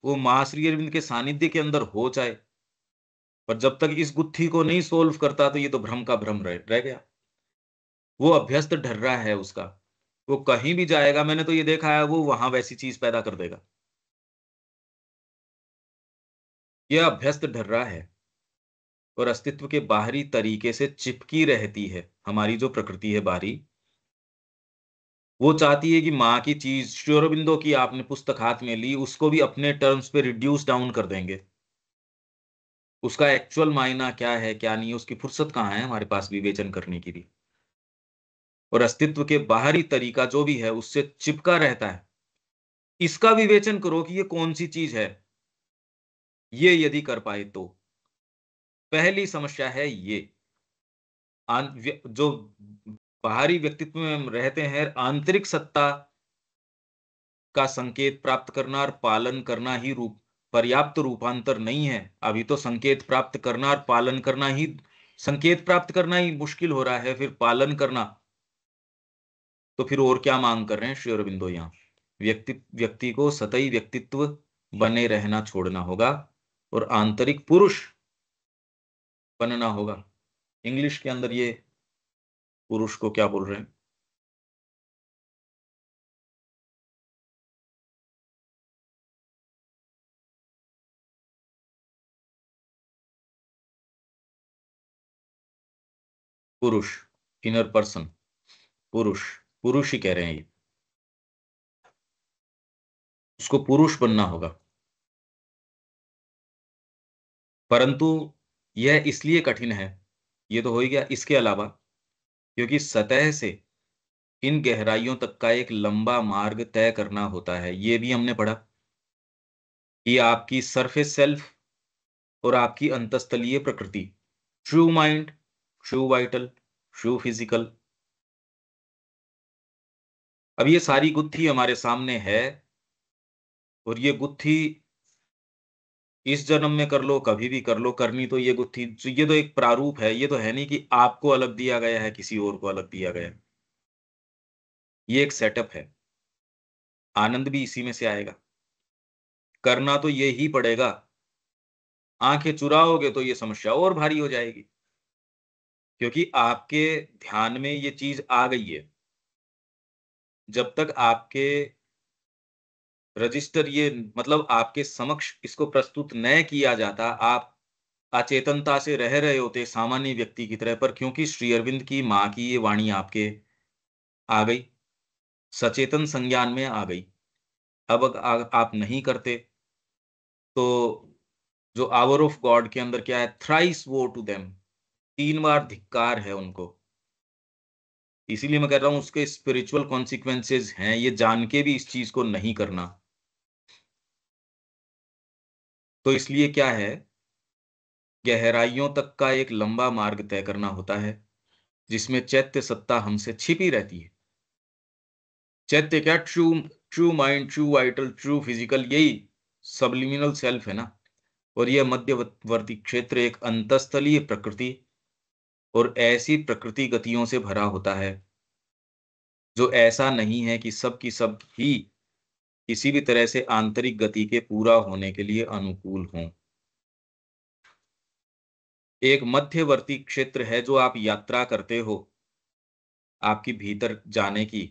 वो मां श्री अरविंद के सानिध्य के अंदर हो जाए, पर जब तक इस गुत्थी को नहीं सोल्व करता तो ये तो भ्रम का भ्रम रह गया। वो अभ्यस्त ढर रहा है उसका, वो कहीं भी जाएगा, मैंने तो ये देखा है, वो वहां वैसी चीज पैदा कर देगा। यह अभ्यस्त ढर रहा है और अस्तित्व के बाहरी तरीके से चिपकी रहती है। हमारी जो प्रकृति है बाहरी, वो चाहती है कि माँ की चीज, श्री अरबिंदो की आपने पुस्तक हाथ में ली, उसको भी अपने टर्म्स पे रिड्यूस डाउन कर देंगे। उसका एक्चुअल मायना क्या है क्या नहीं है, उसकी फुर्सत कहाँ है हमारे पास विवेचन करने की भी। और अस्तित्व के बाहरी तरीका जो भी है उससे चिपका रहता है। इसका विवेचन करो कि ये कौन सी चीज है। ये यदि कर पाए तो पहली समस्या है ये, जो बाहरी व्यक्तित्व में रहते हैं, आंतरिक सत्ता का संकेत प्राप्त करना और पालन करना ही पर्याप्त रूपांतर नहीं है। अभी तो संकेत प्राप्त करना और पालन करना ही, संकेत प्राप्त करना ही मुश्किल हो रहा है, फिर पालन करना तो फिर और क्या मांग कर रहे हैं श्री अरबिंदो यहाँ। व्यक्ति को सतही व्यक्तित्व बने रहना छोड़ना होगा और आंतरिक पुरुष बनना होगा। इंग्लिश के अंदर ये पुरुष को क्या बोल रहे हैं? पुरुष, इनर पर्सन, पुरुष, पुरुष ही कह रहे हैं ये। उसको पुरुष बनना होगा, परंतु यह इसलिए कठिन है, ये तो हो ही गया, इसके अलावा क्योंकि सतह से इन गहराइयों तक का एक लंबा मार्ग तय करना होता है। ये भी हमने पढ़ा कि आपकी सरफेस सेल्फ और आपकी अंतस्थलीय प्रकृति, true mind, true vital, true physical. अब ये सारी गुत्थी हमारे सामने है, और ये गुत्थी इस जन्म में कर लो, कभी भी कर लो, करनी तो ये गुत्थी, ये तो एक प्रारूप है। ये तो है नहीं कि आपको अलग दिया गया है, किसी और को अलग दिया गया है। ये एक सेटअप है। आनंद भी इसी में से आएगा। करना तो ये ही पड़ेगा। आंखें चुराओगे तो ये समस्या और भारी हो जाएगी, क्योंकि आपके ध्यान में ये चीज आ गई है। जब तक आपके रजिस्टर, ये मतलब आपके समक्ष इसको प्रस्तुत न किया जाता, आप अचेतनता से रह रहे होते सामान्य व्यक्ति की तरह। पर क्योंकि श्री अरविंद की माँ की ये वाणी आपके आ गई, सचेतन संज्ञान में आ गई, अब आप नहीं करते तो जो आवर ऑफ गॉड के अंदर क्या है, थ्राइस वो टू देम, 3 बार धिक्कार है उनको। इसीलिए मैं कह रहा हूं उसके स्पिरिचुअल कॉन्सिक्वेंसेस हैं, ये जान के भी इस चीज को नहीं करना। तो इसलिए क्या है, गहराइयों तक का एक लंबा मार्ग तय करना होता है, जिसमें चैत्य सत्ता हमसे छिपी रहती है। चैत्य क्या, true, true mind, true vital, true physical, यही सबलिमिनल सेल्फ है ना। और यह मध्यवर्ती क्षेत्र एक अंतस्थलीय प्रकृति और ऐसी प्रकृति गतियों से भरा होता है जो ऐसा नहीं है कि सब की सब ही किसी भी तरह से आंतरिक गति के पूरा होने के लिए अनुकूल हों। एक मध्यवर्ती क्षेत्र है जो आप यात्रा करते हो आपकी भीतर जाने की,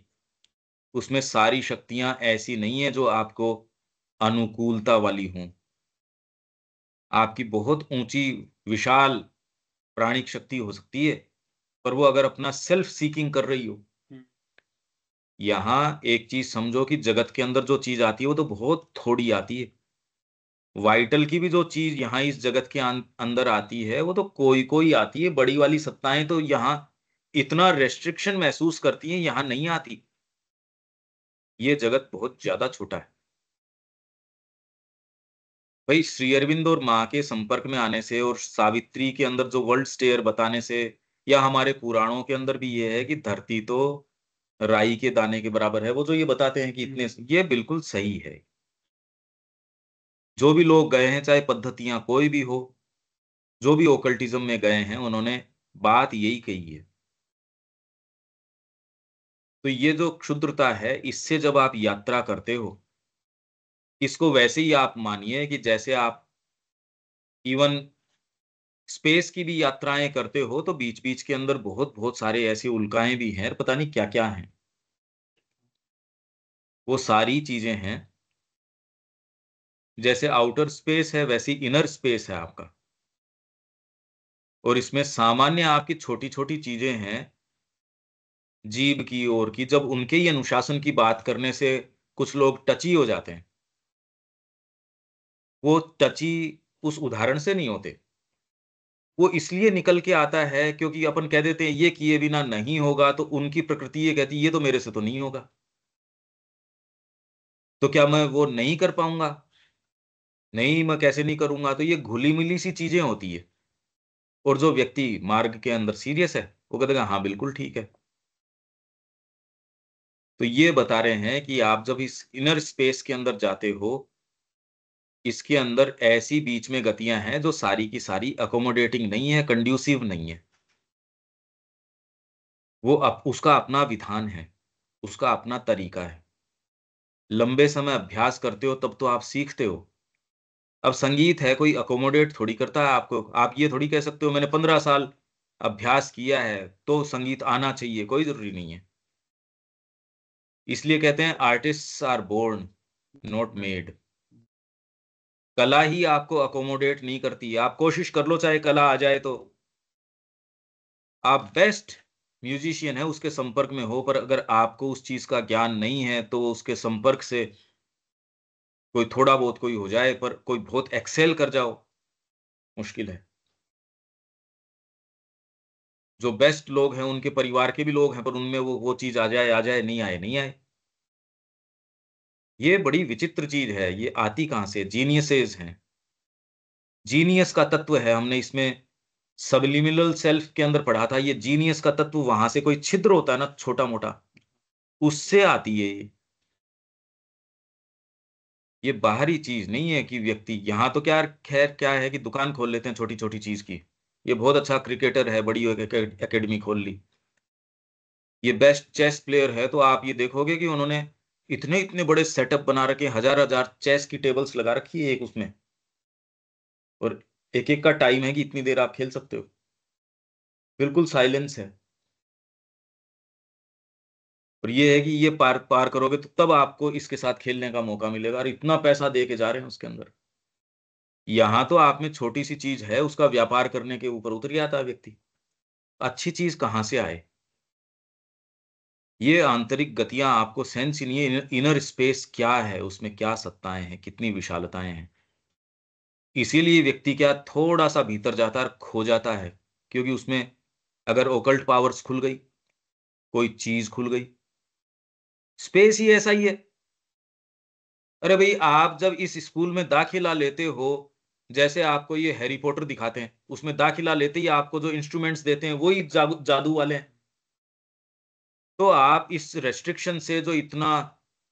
उसमें सारी शक्तियां ऐसी नहीं है जो आपको अनुकूलता वाली हों। आपकी बहुत ऊंची विशाल प्राणिक शक्ति हो सकती है, पर वो अगर अपना सेल्फ सीकिंग कर रही हो। यहां एक चीज समझो कि जगत के अंदर जो चीज आती है वो तो बहुत थोड़ी आती है। वाइटल की भी जो चीज यहाँ इस जगत के अंदर आती है वो तो कोई कोई आती है। बड़ी वाली सत्ताएं तो यहाँ इतना रेस्ट्रिक्शन महसूस करती हैं, यहाँ नहीं आती। ये जगत बहुत ज्यादा छोटा है। भाई श्री अरविंद और माँ के संपर्क में आने से और सावित्री के अंदर जो वर्ल्ड स्टेयर बताने से, या हमारे पुराणों के अंदर भी ये है कि धरती तो राई के दाने के बराबर है, वो जो ये बताते हैं कि इतने, ये बिल्कुल सही है। जो भी लोग गए हैं, चाहे पद्धतियां कोई भी हो, जो भी ओकल्टिज्म में गए हैं, उन्होंने बात यही कही है। तो ये जो क्षुद्रता है, इससे जब आप यात्रा करते हो, इसको वैसे ही आप मानिए कि जैसे आप इवन स्पेस की भी यात्राएं करते हो, तो बीच बीच के अंदर बहुत बहुत सारे ऐसी उल्काएं भी हैं, पता नहीं क्या क्या हैं। वो सारी चीजें हैं, जैसे आउटर स्पेस है वैसी इनर स्पेस है आपका। और इसमें सामान्य आपकी छोटी छोटी चीजें हैं, जीव की ओर की, जब उनके ही अनुशासन की बात करने से कुछ लोग टची हो जाते हैं। वो टची उस उदाहरण से नहीं होते, वो इसलिए निकल के आता है क्योंकि अपन कह देते हैं ये किए बिना नहीं होगा, तो उनकी प्रकृति ये कहती है ये तो मेरे से तो नहीं होगा, तो क्या मैं वो नहीं कर पाऊंगा? नहीं, मैं कैसे नहीं करूंगा? तो ये घुली मिली सी चीजें होती है। और जो व्यक्ति मार्ग के अंदर सीरियस है, वो कहता है हाँ बिल्कुल ठीक है। तो ये बता रहे हैं कि आप जब इस इनर स्पेस के अंदर जाते हो, इसके अंदर ऐसी बीच में गतियां हैं जो सारी की सारी अकोमोडेटिंग नहीं है, कंड्यूसिव नहीं है। वो उसका अपना विधान है, उसका अपना तरीका है। लंबे समय अभ्यास करते हो तब तो आप सीखते हो। अब संगीत है, कोई अकोमोडेट थोड़ी करता है आपको। आप ये थोड़ी कह सकते हो मैंने 15 साल अभ्यास किया है तो संगीत आना चाहिए, कोई जरूरी नहीं है। इसलिए कहते हैं artist are born not made. कला ही आपको अकोमोडेट नहीं करती। आप कोशिश कर लो चाहे कला आ जाए, तो आप बेस्ट म्यूजिशियन है उसके संपर्क में हो, पर अगर आपको उस चीज का ज्ञान नहीं है तो उसके संपर्क से कोई थोड़ा बहुत कोई हो जाए, पर कोई बहुत एक्सेल कर जाओ, मुश्किल है। जो बेस्ट लोग हैं उनके परिवार के भी लोग हैं, पर उनमें वो चीज आ जाए, नहीं आए, नहीं आए। ये बड़ी विचित्र चीज है। ये आती कहां से? जीनियसेस हैं। जीनियस का तत्व है, हमने इसमें सबलिमिनल सेल्फ के अंदर पढ़ा था। ये जीनियस का तत्व वहां से कोई छिद्र होता है ना, छोटा मोटा, उससे आती है ये बाहरी चीज नहीं है कि व्यक्ति यहां तो क्या, खैर क्या है कि दुकान खोल लेते हैं छोटी छोटी चीज की। ये बहुत अच्छा क्रिकेटर है, बड़ी एकेडमी खोल ली। ये बेस्ट चेस प्लेयर है, तो आप ये देखोगे कि उन्होंने इतने इतने बड़े सेटअप बना रखे, हजार हजार चेस की टेबल्स लगा रखी है एक उसमें, और एक एक का टाइम है कि इतनी देर आप खेल सकते हो। बिल्कुल साइलेंस है। और ये है कि ये पार पार करोगे तो तब आपको इसके साथ खेलने का मौका मिलेगा, और इतना पैसा दे के जा रहे हैं उसके अंदर। यहां तो आप में छोटी सी चीज है, उसका व्यापार करने के ऊपर उतर जाता है व्यक्ति। अच्छी चीज कहां से आए? ये आंतरिक गतियां आपको सेंस ही नहीं है। इनर स्पेस क्या है, उसमें क्या सत्ताएं हैं, कितनी विशालताएं हैं। इसीलिए व्यक्ति क्या थोड़ा सा भीतर जाता है और खो जाता है, क्योंकि उसमें अगर ओकल्ट पावर्स खुल गई, कोई चीज खुल गई, स्पेस ही ऐसा ही है। अरे भाई, आप जब इस स्कूल में दाखिला लेते हो, जैसे आपको ये हैरी पॉटर दिखाते हैं, उसमें दाखिला लेते ही आपको जो इंस्ट्रूमेंट्स देते हैं वही जादू वाले हैं। तो आप इस रेस्ट्रिक्शन से जो इतना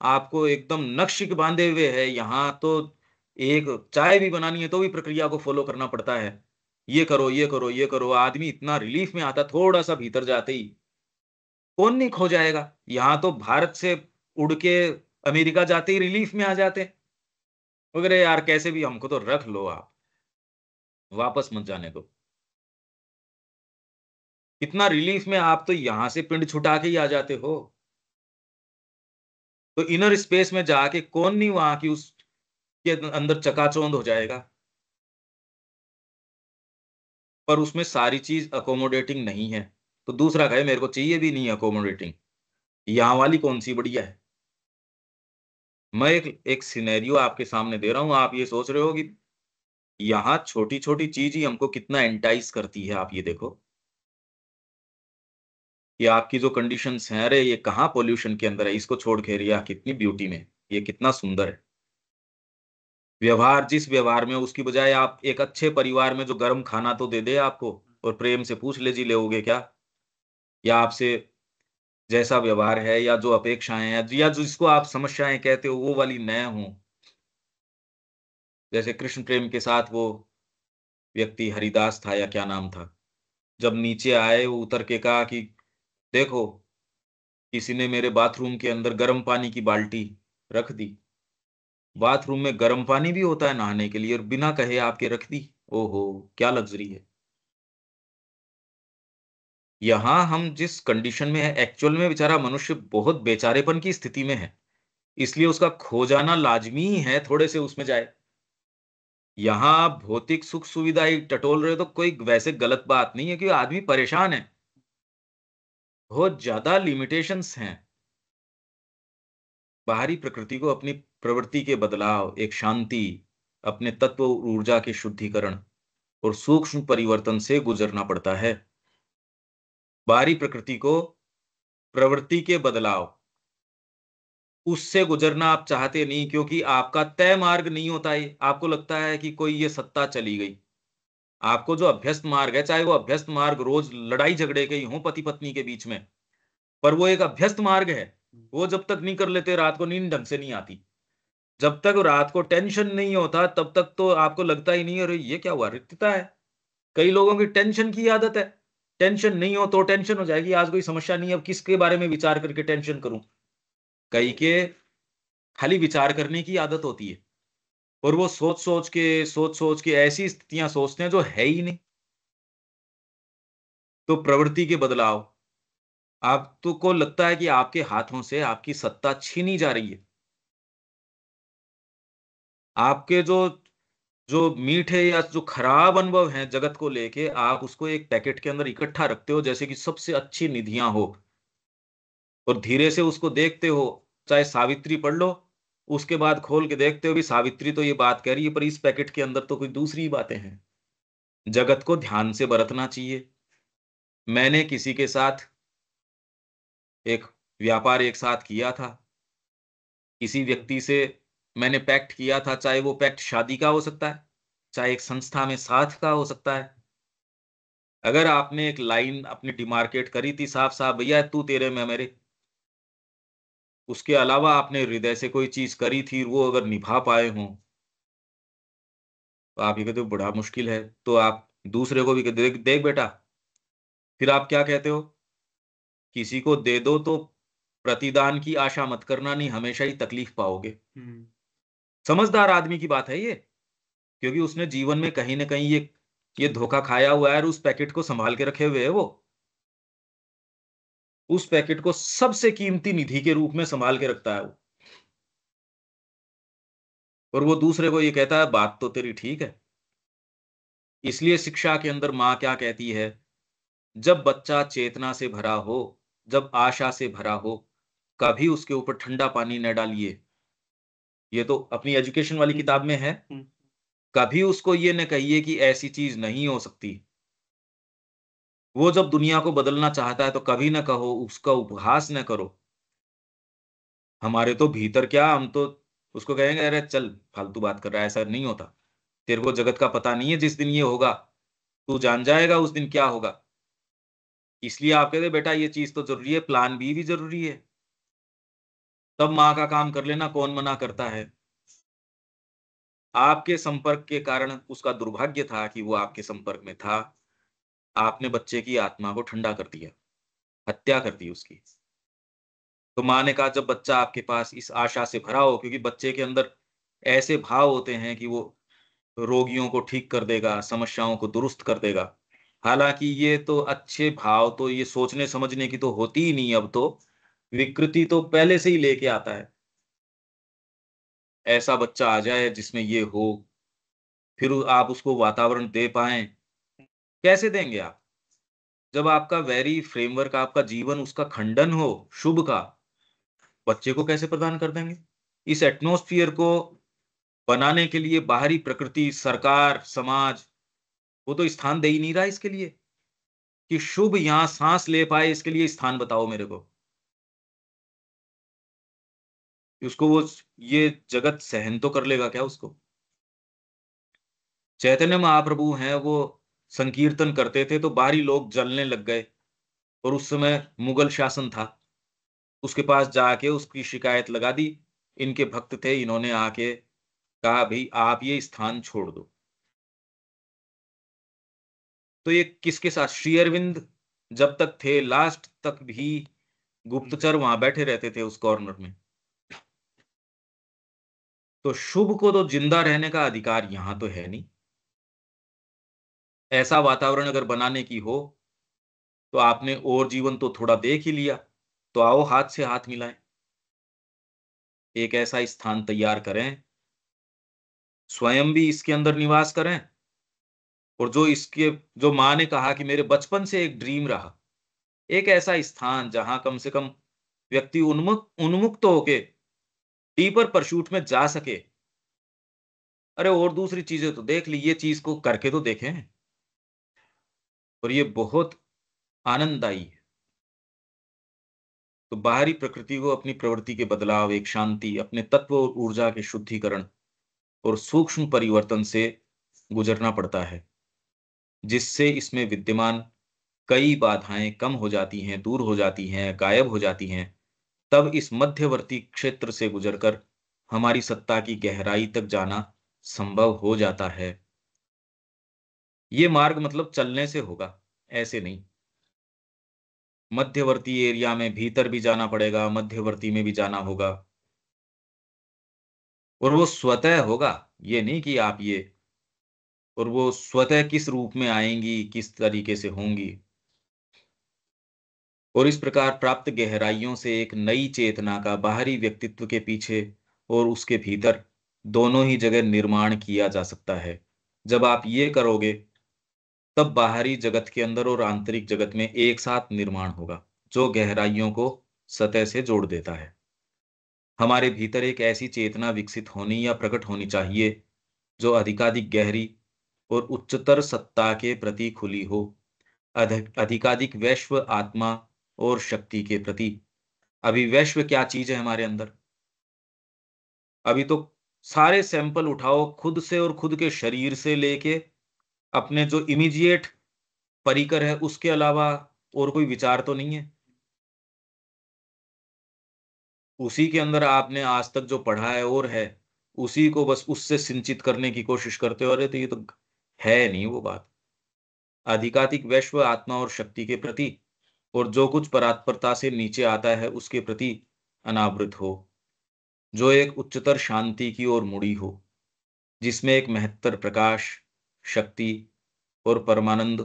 आपको एकदम नक्श बांधे हुए है, यहाँ तो एक चाय भी बनानी है तो भी प्रक्रिया को फॉलो करना पड़ता है। ये करो, ये करो, ये करो। आदमी इतना रिलीफ में आता थोड़ा सा भीतर जाते ही। कौन नहीं खो जाएगा? यहाँ तो भारत से उड़ के अमेरिका जाते ही रिलीफ में आ जाते हैं। वगैरह यार, कैसे भी हमको तो रख लो आप, वापस मत जाने दो। इतना रिलीफ में आप तो यहां से पिंड छुटा के ही आ जाते हो। तो इनर स्पेस में जाके कौन नहीं वहां की उसके अंदर चकाचौंध हो जाएगा। पर उसमें सारी चीज अकोमोडेटिंग नहीं है। तो दूसरा कहे मेरे को चाहिए भी नहीं अकोमोडेटिंग, यहाँ वाली कौन सी बढ़िया है। मैं एक सिनेरियो आपके सामने दे रहा हूं, आप ये सोच रहे हो कि यहाँ छोटी छोटी चीज ही हमको कितना एंटाइज करती है। आप ये देखो कि आपकी जो कंडीशंस हैं, अरे ये कहाँ पोल्यूशन के अंदर है, इसको छोड़ के एरिया कितनी ब्यूटी में, ये कितना सुंदर है। व्यवहार, जिस व्यवहार में उसकी बजाय आप एक अच्छे परिवार में जो गर्म खाना तो दे दे आपको और प्रेम से पूछ ले जी लोगे क्या, या आपसे जैसा व्यवहार है या जो अपेक्षाएं हैं या जिसको आप समस्याएं कहते हो वो वाली न हो। जैसे कृष्ण प्रेम के साथ वो व्यक्ति हरिदास था या क्या नाम था, जब नीचे आए वो उतर के कहा कि देखो किसी ने मेरे बाथरूम के अंदर गर्म पानी की बाल्टी रख दी, बाथरूम में गर्म पानी भी होता है नहाने के लिए और बिना कहे आपके रख दी। ओहो, क्या लग्जरी है। यहां हम जिस कंडीशन में है एक्चुअल में बेचारा मनुष्य बहुत बेचारेपन की स्थिति में है, इसलिए उसका खो जाना लाजमी ही है, थोड़े से उसमें जाए। यहां आप भौतिक सुख सुविधा ही टटोल रहे हो तो कोई वैसे गलत बात नहीं है कि आदमी परेशान है, बहुत ज्यादा लिमिटेशंस हैं। बाहरी प्रकृति को अपनी प्रवृत्ति के बदलाव, एक शांति, अपने तत्व ऊर्जा के शुद्धिकरण और सूक्ष्म परिवर्तन से गुजरना पड़ता है। बाहरी प्रकृति को प्रवृत्ति के बदलाव, उससे गुजरना आप चाहते नहीं क्योंकि आपका तय मार्ग नहीं होता है। आपको लगता है कि कोई ये सत्ता चली गई। आपको जो अभ्यस्त मार्ग है, चाहे वो अभ्यस्त मार्ग रोज लड़ाई झगड़े के ही हो पति पत्नी के बीच में, पर वो एक अभ्यस्त मार्ग है। वो जब तक नहीं कर लेते रात को नींद ढंग से नहीं आती। जब तक रात को टेंशन नहीं होता तब तक तो आपको लगता ही नहीं अरे ये क्या हुआ, रिक्तता है। कई लोगों की टेंशन की आदत है, टेंशन नहीं हो तो टेंशन हो जाएगी, आज कोई समस्या नहीं है अब किसके बारे में विचार करके टेंशन करूं। कई के खाली विचार करने की आदत होती है और वो सोच सोच के ऐसी स्थितियां सोचते हैं जो है ही नहीं। तो प्रवृत्ति के बदलाव, आपको को लगता है कि आपके हाथों से आपकी सत्ता छीनी जा रही है। आपके जो जो मीठे या जो खराब अनुभव हैं जगत को लेके, आप उसको एक पैकेट के अंदर इकट्ठा रखते हो जैसे कि सबसे अच्छी निधियां हो, और धीरे से उसको देखते हो। चाहे सावित्री पढ़ लो, उसके बाद खोल के देखते हो भी सावित्री तो ये बात कह रही है पर इस पैकेट के अंदर तो कोई दूसरी बातें हैं। जगत को ध्यान से बरतना चाहिए। मैंने किसी के साथ एक व्यापार एक साथ किया था, किसी व्यक्ति से मैंने पैक्ट किया था, चाहे वो पैक्ट शादी का हो सकता है, चाहे एक संस्था में साथ का हो सकता है। अगर आपने एक लाइन अपनी डिमार्केट करी थी साफ साफ, भैया तू तेरे मैं मेरे, उसके अलावा आपने हृदय से कोई चीज करी थी, वो अगर निभा पाए हों, तो आप ये कहते हो बड़ा मुश्किल है। तो आप दूसरे को भी कहते देख देख बेटा, फिर आप क्या कहते हो, किसी को दे दो तो प्रतिदान की आशा मत करना, नहीं हमेशा ही तकलीफ पाओगे। समझदार आदमी की बात है ये, क्योंकि उसने जीवन में कहीं ना कहीं ये धोखा खाया हुआ है और उस पैकेट को संभाल के रखे हुए है। वो उस पैकेट को सबसे कीमती निधि के रूप में संभाल के रखता है वो, और वो दूसरे को ये कहता है बात तो तेरी ठीक है। इसलिए शिक्षा के अंदर माँ क्या कहती है, जब बच्चा चेतना से भरा हो, जब आशा से भरा हो, कभी उसके ऊपर ठंडा पानी न डालिए। ये तो अपनी एजुकेशन वाली किताब में है। कभी उसको ये न कहिए कि ऐसी चीज नहीं हो सकती। वो जब दुनिया को बदलना चाहता है तो कभी ना कहो, उसका उपहास न करो। हमारे तो भीतर क्या, हम तो उसको कहेंगे अरे चल फालतू बात कर रहा है, ऐसा नहीं होता, तेरे को जगत का पता नहीं है, जिस दिन ये होगा तू जान जाएगा उस दिन क्या होगा। इसलिए आप कहते बेटा ये चीज तो जरूरी है, प्लान बी भी जरूरी है। तब माँ का काम कर लेना, कौन मना करता है। आपके संपर्क के कारण उसका दुर्भाग्य था कि वो आपके संपर्क में था, आपने बच्चे की आत्मा को ठंडा कर दिया, हत्या कर दी उसकी। तो माँ ने कहा जब बच्चा आपके पास इस आशा से भरा हो, क्योंकि बच्चे के अंदर ऐसे भाव होते हैं कि वो रोगियों को ठीक कर देगा, समस्याओं को दुरुस्त कर देगा। हालांकि ये तो अच्छे भाव तो ये सोचने समझने की तो होती ही नहीं, अब तो विकृति तो पहले से ही लेके आता है। ऐसा बच्चा आ जाए जिसमें ये हो, फिर आप उसको वातावरण दे पाएं, कैसे देंगे आप, जब आपका वेरी फ्रेमवर्क, आपका जीवन उसका खंडन हो शुभ का, बच्चे को कैसे प्रदान कर देंगे। इस एटमॉस्फियर को बनाने के लिए बाहरी प्रकृति, सरकार, समाज, वो तो स्थान दे ही नहीं रहा इसके लिए कि शुभ यहां सांस ले पाए। इसके लिए स्थान बताओ मेरे को कि उसको वो ये जगत सहन तो कर लेगा क्या उसको। चैतन्य महाप्रभु हैं, वो संकीर्तन करते थे तो बाहरी लोग जलने लग गए, और उस समय मुगल शासन था। उसके पास जाके उसकी शिकायत लगा दी। इनके भक्त थे, इन्होंने आके कहा भाई आप ये स्थान छोड़ दो। तो ये किसके साथ, श्री अरविंद जब तक थे लास्ट तक भी गुप्तचर वहां बैठे रहते थे उस कॉर्नर में। तो शुभ को तो जिंदा रहने का अधिकार यहां तो है नहीं। ऐसा वातावरण अगर बनाने की हो तो आपने और जीवन तो थोड़ा देख ही लिया, तो आओ हाथ से हाथ मिलाएं, एक ऐसा स्थान तैयार करें, स्वयं भी इसके अंदर निवास करें, और जो माँ ने कहा कि मेरे बचपन से एक ड्रीम रहा, एक ऐसा स्थान जहां कम से कम व्यक्ति उन्मुक्त होके डीपर परसूट में जा सके। अरे और दूसरी चीजें तो देख ली, ये चीज को करके तो देखें, और ये बहुत आनंददायी है। तो बाहरी प्रकृति को अपनी प्रवृत्ति के बदलाव, एक शांति, अपने तत्व और ऊर्जा के शुद्धिकरण और सूक्ष्म परिवर्तन से गुजरना पड़ता है, जिससे इसमें विद्यमान कई बाधाएं कम हो जाती हैं, दूर हो जाती हैं, गायब हो जाती हैं। तब इस मध्यवर्ती क्षेत्र से गुजरकर हमारी सत्ता की गहराई तक जाना संभव हो जाता है। ये मार्ग मतलब चलने से होगा, ऐसे नहीं। मध्यवर्ती एरिया में भीतर भी जाना पड़ेगा, मध्यवर्ती में भी जाना होगा, और वो स्वतः होगा, ये नहीं कि आप ये। और वो स्वतः किस रूप में आएंगी, किस तरीके से होंगी। और इस प्रकार प्राप्त गहराइयों से एक नई चेतना का बाहरी व्यक्तित्व के पीछे और उसके भीतर दोनों ही जगह निर्माण किया जा सकता है। जब आप ये करोगे तब बाहरी जगत के अंदर और आंतरिक जगत में एक साथ निर्माण होगा, जो गहराइयों को सतह से जोड़ देता है। हमारे भीतर एक ऐसी चेतना विकसित होनी या प्रकट होनी चाहिए जो अधिकाधिक गहरी और उच्चतर सत्ता के प्रति खुली हो, अधिकाधिक वैश्व आत्मा और शक्ति के प्रति। अभी वैश्व क्या चीज है हमारे अंदर? अभी तो सारे सैंपल उठाओ खुद से और खुद के शरीर से लेके अपने जो इमीडिएट परिकर है उसके अलावा और कोई विचार तो नहीं है। उसी के अंदर आपने आज तक जो पढ़ा है और है, उसी को बस उससे सिंचित करने की कोशिश करते हो। अरे तो ये तो है नहीं वो बात। अधिकाधिक वैश्व आत्मा और शक्ति के प्रति, और जो कुछ परात्परता से नीचे आता है उसके प्रति अनावृत हो, जो एक उच्चतर शांति की ओर मुड़ी हो, जिसमें एक महत्तर प्रकाश, शक्ति और परमानंद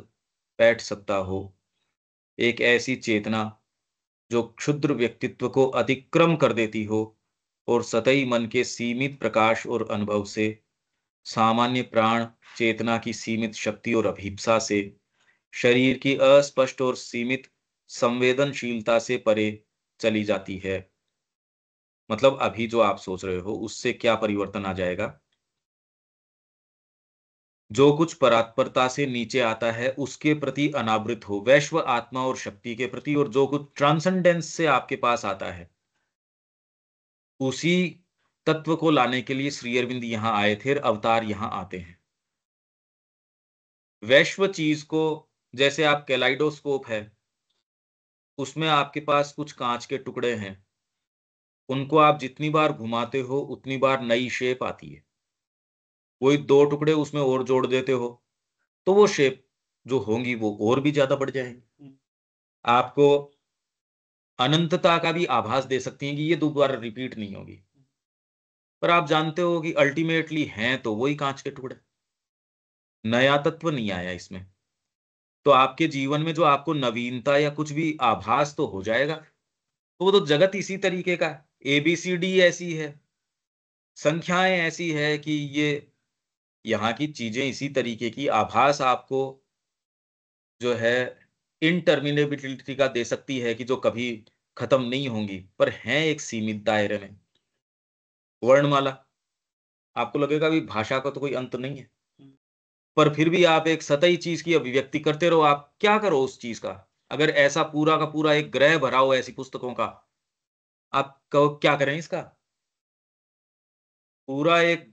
बैठ सकता हो। एक ऐसी चेतना जो क्षुद्र व्यक्तित्व को अतिक्रम कर देती हो और सतही मन के सीमित प्रकाश और अनुभव से, सामान्य प्राण चेतना की सीमित शक्ति और अभिप्सा से, शरीर की अस्पष्ट और सीमित संवेदनशीलता से परे चली जाती है। मतलब अभी जो आप सोच रहे हो उससे क्या परिवर्तन आ जाएगा? जो कुछ परात्परता से नीचे आता है उसके प्रति अनावृत हो, वैश्व आत्मा और शक्ति के प्रति, और जो कुछ ट्रांसेंडेंस से आपके पास आता है उसी तत्व को लाने के लिए श्री अरविंद यहां आए थे, अवतार यहां आते हैं। वैश्व चीज को, जैसे आप कैलाइडोस्कोप है, उसमें आपके पास कुछ कांच के टुकड़े हैं, उनको आप जितनी बार घुमाते हो उतनी बार नई शेप आती है। वही दो टुकड़े उसमें और जोड़ देते हो तो वो शेप जो होंगी वो और भी ज्यादा बढ़ जाएंगी, आपको अनंतता का भी आभास दे सकती हैं कि ये दोबारा रिपीट नहीं होगी। पर आप जानते हो कि अल्टीमेटली हैं तो वही कांच के टुकड़े, नया तत्व नहीं आया इसमें। तो आपके जीवन में जो आपको नवीनता या कुछ भी आभास तो हो जाएगा, तो वो तो जगत इसी तरीके का है, एबीसीडी ऐसी है, संख्याएं ऐसी है कि ये यहाँ की चीजें इसी तरीके की आभास आपको जो है इनटर्मिनेबिलिटी का दे सकती है कि जो कभी खत्म नहीं होंगी, पर हैं एक सीमित दायरे में। वर्णमाला, आपको लगेगा भी भाषा का तो कोई अंत नहीं है, पर फिर भी आप एक सतही चीज की अभिव्यक्ति करते रहो। आप क्या करो उस चीज का? अगर ऐसा पूरा का पूरा एक ग्रह भरा हो ऐसी पुस्तकों का, आप क्या करें इसका? पूरा एक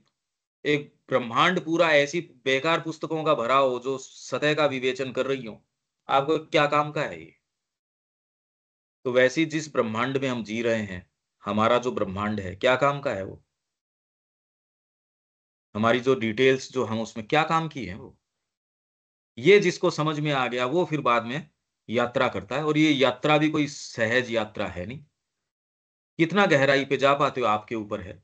एक ब्रह्मांड पूरा ऐसी बेकार पुस्तकों का भरा हो जो सतह का विवेचन कर रही हो, आपको क्या काम का है ये? तो वैसे ही जिस ब्रह्मांड में हम जी रहे हैं, हमारा जो ब्रह्मांड है क्या काम का है वो? हमारी जो डिटेल्स जो हम उसमें क्या काम की है वो? ये जिसको समझ में आ गया वो फिर बाद में यात्रा करता है, और ये यात्रा भी कोई सहज यात्रा है नहीं। कितना गहराई पे जा पाते हो आपके ऊपर है।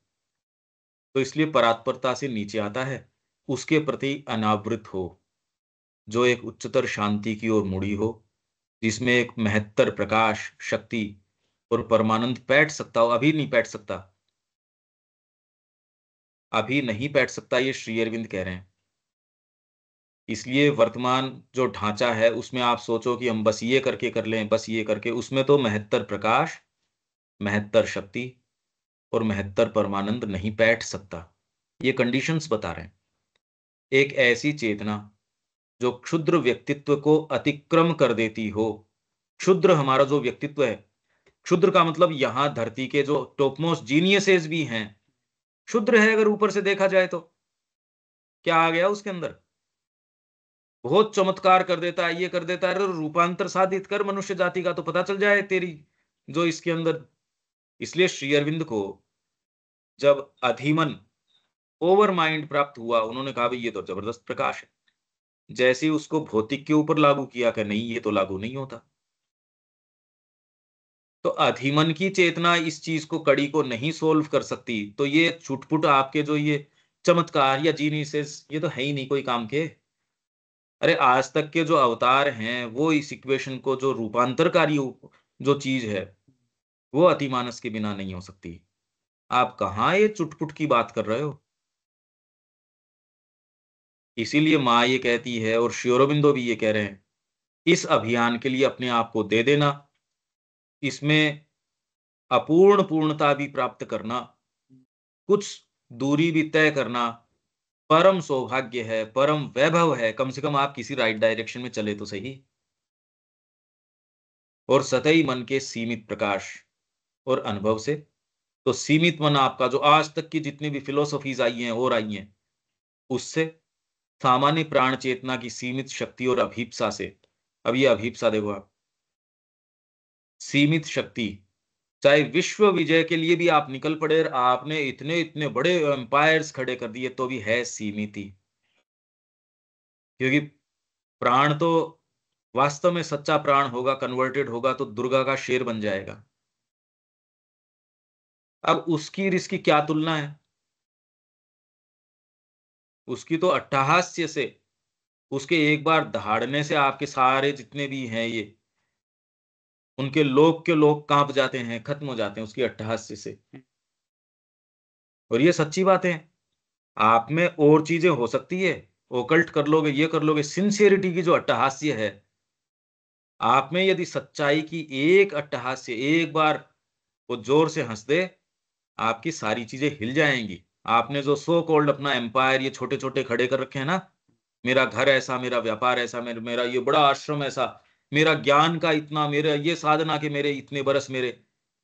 तो इसलिए परात्परता से नीचे आता है, उसके प्रति अनावृत हो, जो एक उच्चतर शांति की ओर मुड़ी हो, जिसमें एक महत्तर प्रकाश, शक्ति और परमानंद बैठ सकता हो। अभी नहीं बैठ सकता, अभी नहीं बैठ सकता, ये श्री अरविंद कह रहे हैं। इसलिए वर्तमान जो ढांचा है उसमें आप सोचो कि हम बस ये करके कर लें, बस ये करके, उसमें तो महत्तर प्रकाश, महत्तर शक्ति और महत्तर परमानंद नहीं बैठ सकता। ये कंडीशंस बता रहे हैं। एक ऐसी चेतना जो क्षुद्र व्यक्तित्व को अतिक्रम कर देती हो। क्षुद्र हमारा जो व्यक्तित्व है, क्षुद्र का मतलब यहां धरती के जो टॉपमोस्ट जीनियसेस भी हैं, क्षुद्र है अगर ऊपर से देखा जाए तो। क्या आ गया उसके अंदर? बहुत चमत्कार कर देता है, ये कर देता है। अरे रूपांतर साधित कर मनुष्य जाति का तो पता चल जाए तेरी जो इसके अंदर। इसलिए श्री अरविंद को जब अधिमन, ओवर माइंड प्राप्त हुआ, उन्होंने कहा भाई ये तो जबरदस्त प्रकाश है। जैसे ही उसको भौतिक के ऊपर लागू किया कि नहीं ये तो लागू नहीं होता। तो अधिमन की चेतना इस चीज को, कड़ी को नहीं सोल्व कर सकती, तो ये छुटपुट आपके जो ये चमत्कार या जीनियसेस, ये तो है ही नहीं कोई काम के। अरे आज तक के जो अवतार हैं वो इस इक्वेशन को, जो रूपांतरकारी जो चीज है, वो अतिमानस के बिना नहीं हो सकती। आप कहाँ ये चुटपुट की बात कर रहे हो? इसीलिए माँ ये कहती है और श्री अरबिंदो भी ये कह रहे हैं, इस अभियान के लिए अपने आप को दे देना, इसमें अपूर्ण पूर्णता भी प्राप्त करना, कुछ दूरी भी तय करना परम सौभाग्य है, परम वैभव है। कम से कम आप किसी राइट डायरेक्शन में चले तो सही। और सतही मन के सीमित प्रकाश और अनुभव से, तो सीमित मन आपका जो आज तक की जितनी भी फिलोसॉफीज आई हैं और आई हैं, उससे सामान्य प्राण चेतना की सीमित शक्ति और अभीप्सा से। अब ये अभीप्सा देखो आप, सीमित शक्ति, चाहे विश्व विजय के लिए भी आप निकल पड़े और आपने इतने इतने बड़े एम्पायर्स खड़े कर दिए, तो भी है सीमित ही। क्योंकि प्राण तो वास्तव में सच्चा प्राण होगा, कन्वर्टेड होगा तो दुर्गा का शेर बन जाएगा। अब उसकी और इसकी क्या तुलना है? उसकी तो अट्टहास्य से, उसके एक बार दहाड़ने से आपके सारे जितने भी हैं ये, उनके लोग के लोग कांप जाते हैं, खत्म हो जाते हैं उसकी अट्टहास्य से। और ये सच्ची बात है। आप में और चीजें हो सकती है, ओकल्ट कर लोगे, ये कर लोगे, सिंसियरिटी की जो अट्टहास्य है आप में, यदि सच्चाई की एक अट्टहास्य एक बार वो जोर से हंस दे, आपकी सारी चीजें हिल जाएंगी। आपने जो सो कॉल्ड अपना एम्पायर ये छोटे छोटे खड़े कर रखे हैं ना, मेरा घर ऐसा, मेरा व्यापार ऐसा, मेरा ये बड़ा आश्रम ऐसा, मेरा ज्ञान का इतना, मेरा ये साधना के मेरे इतने बरस, मेरे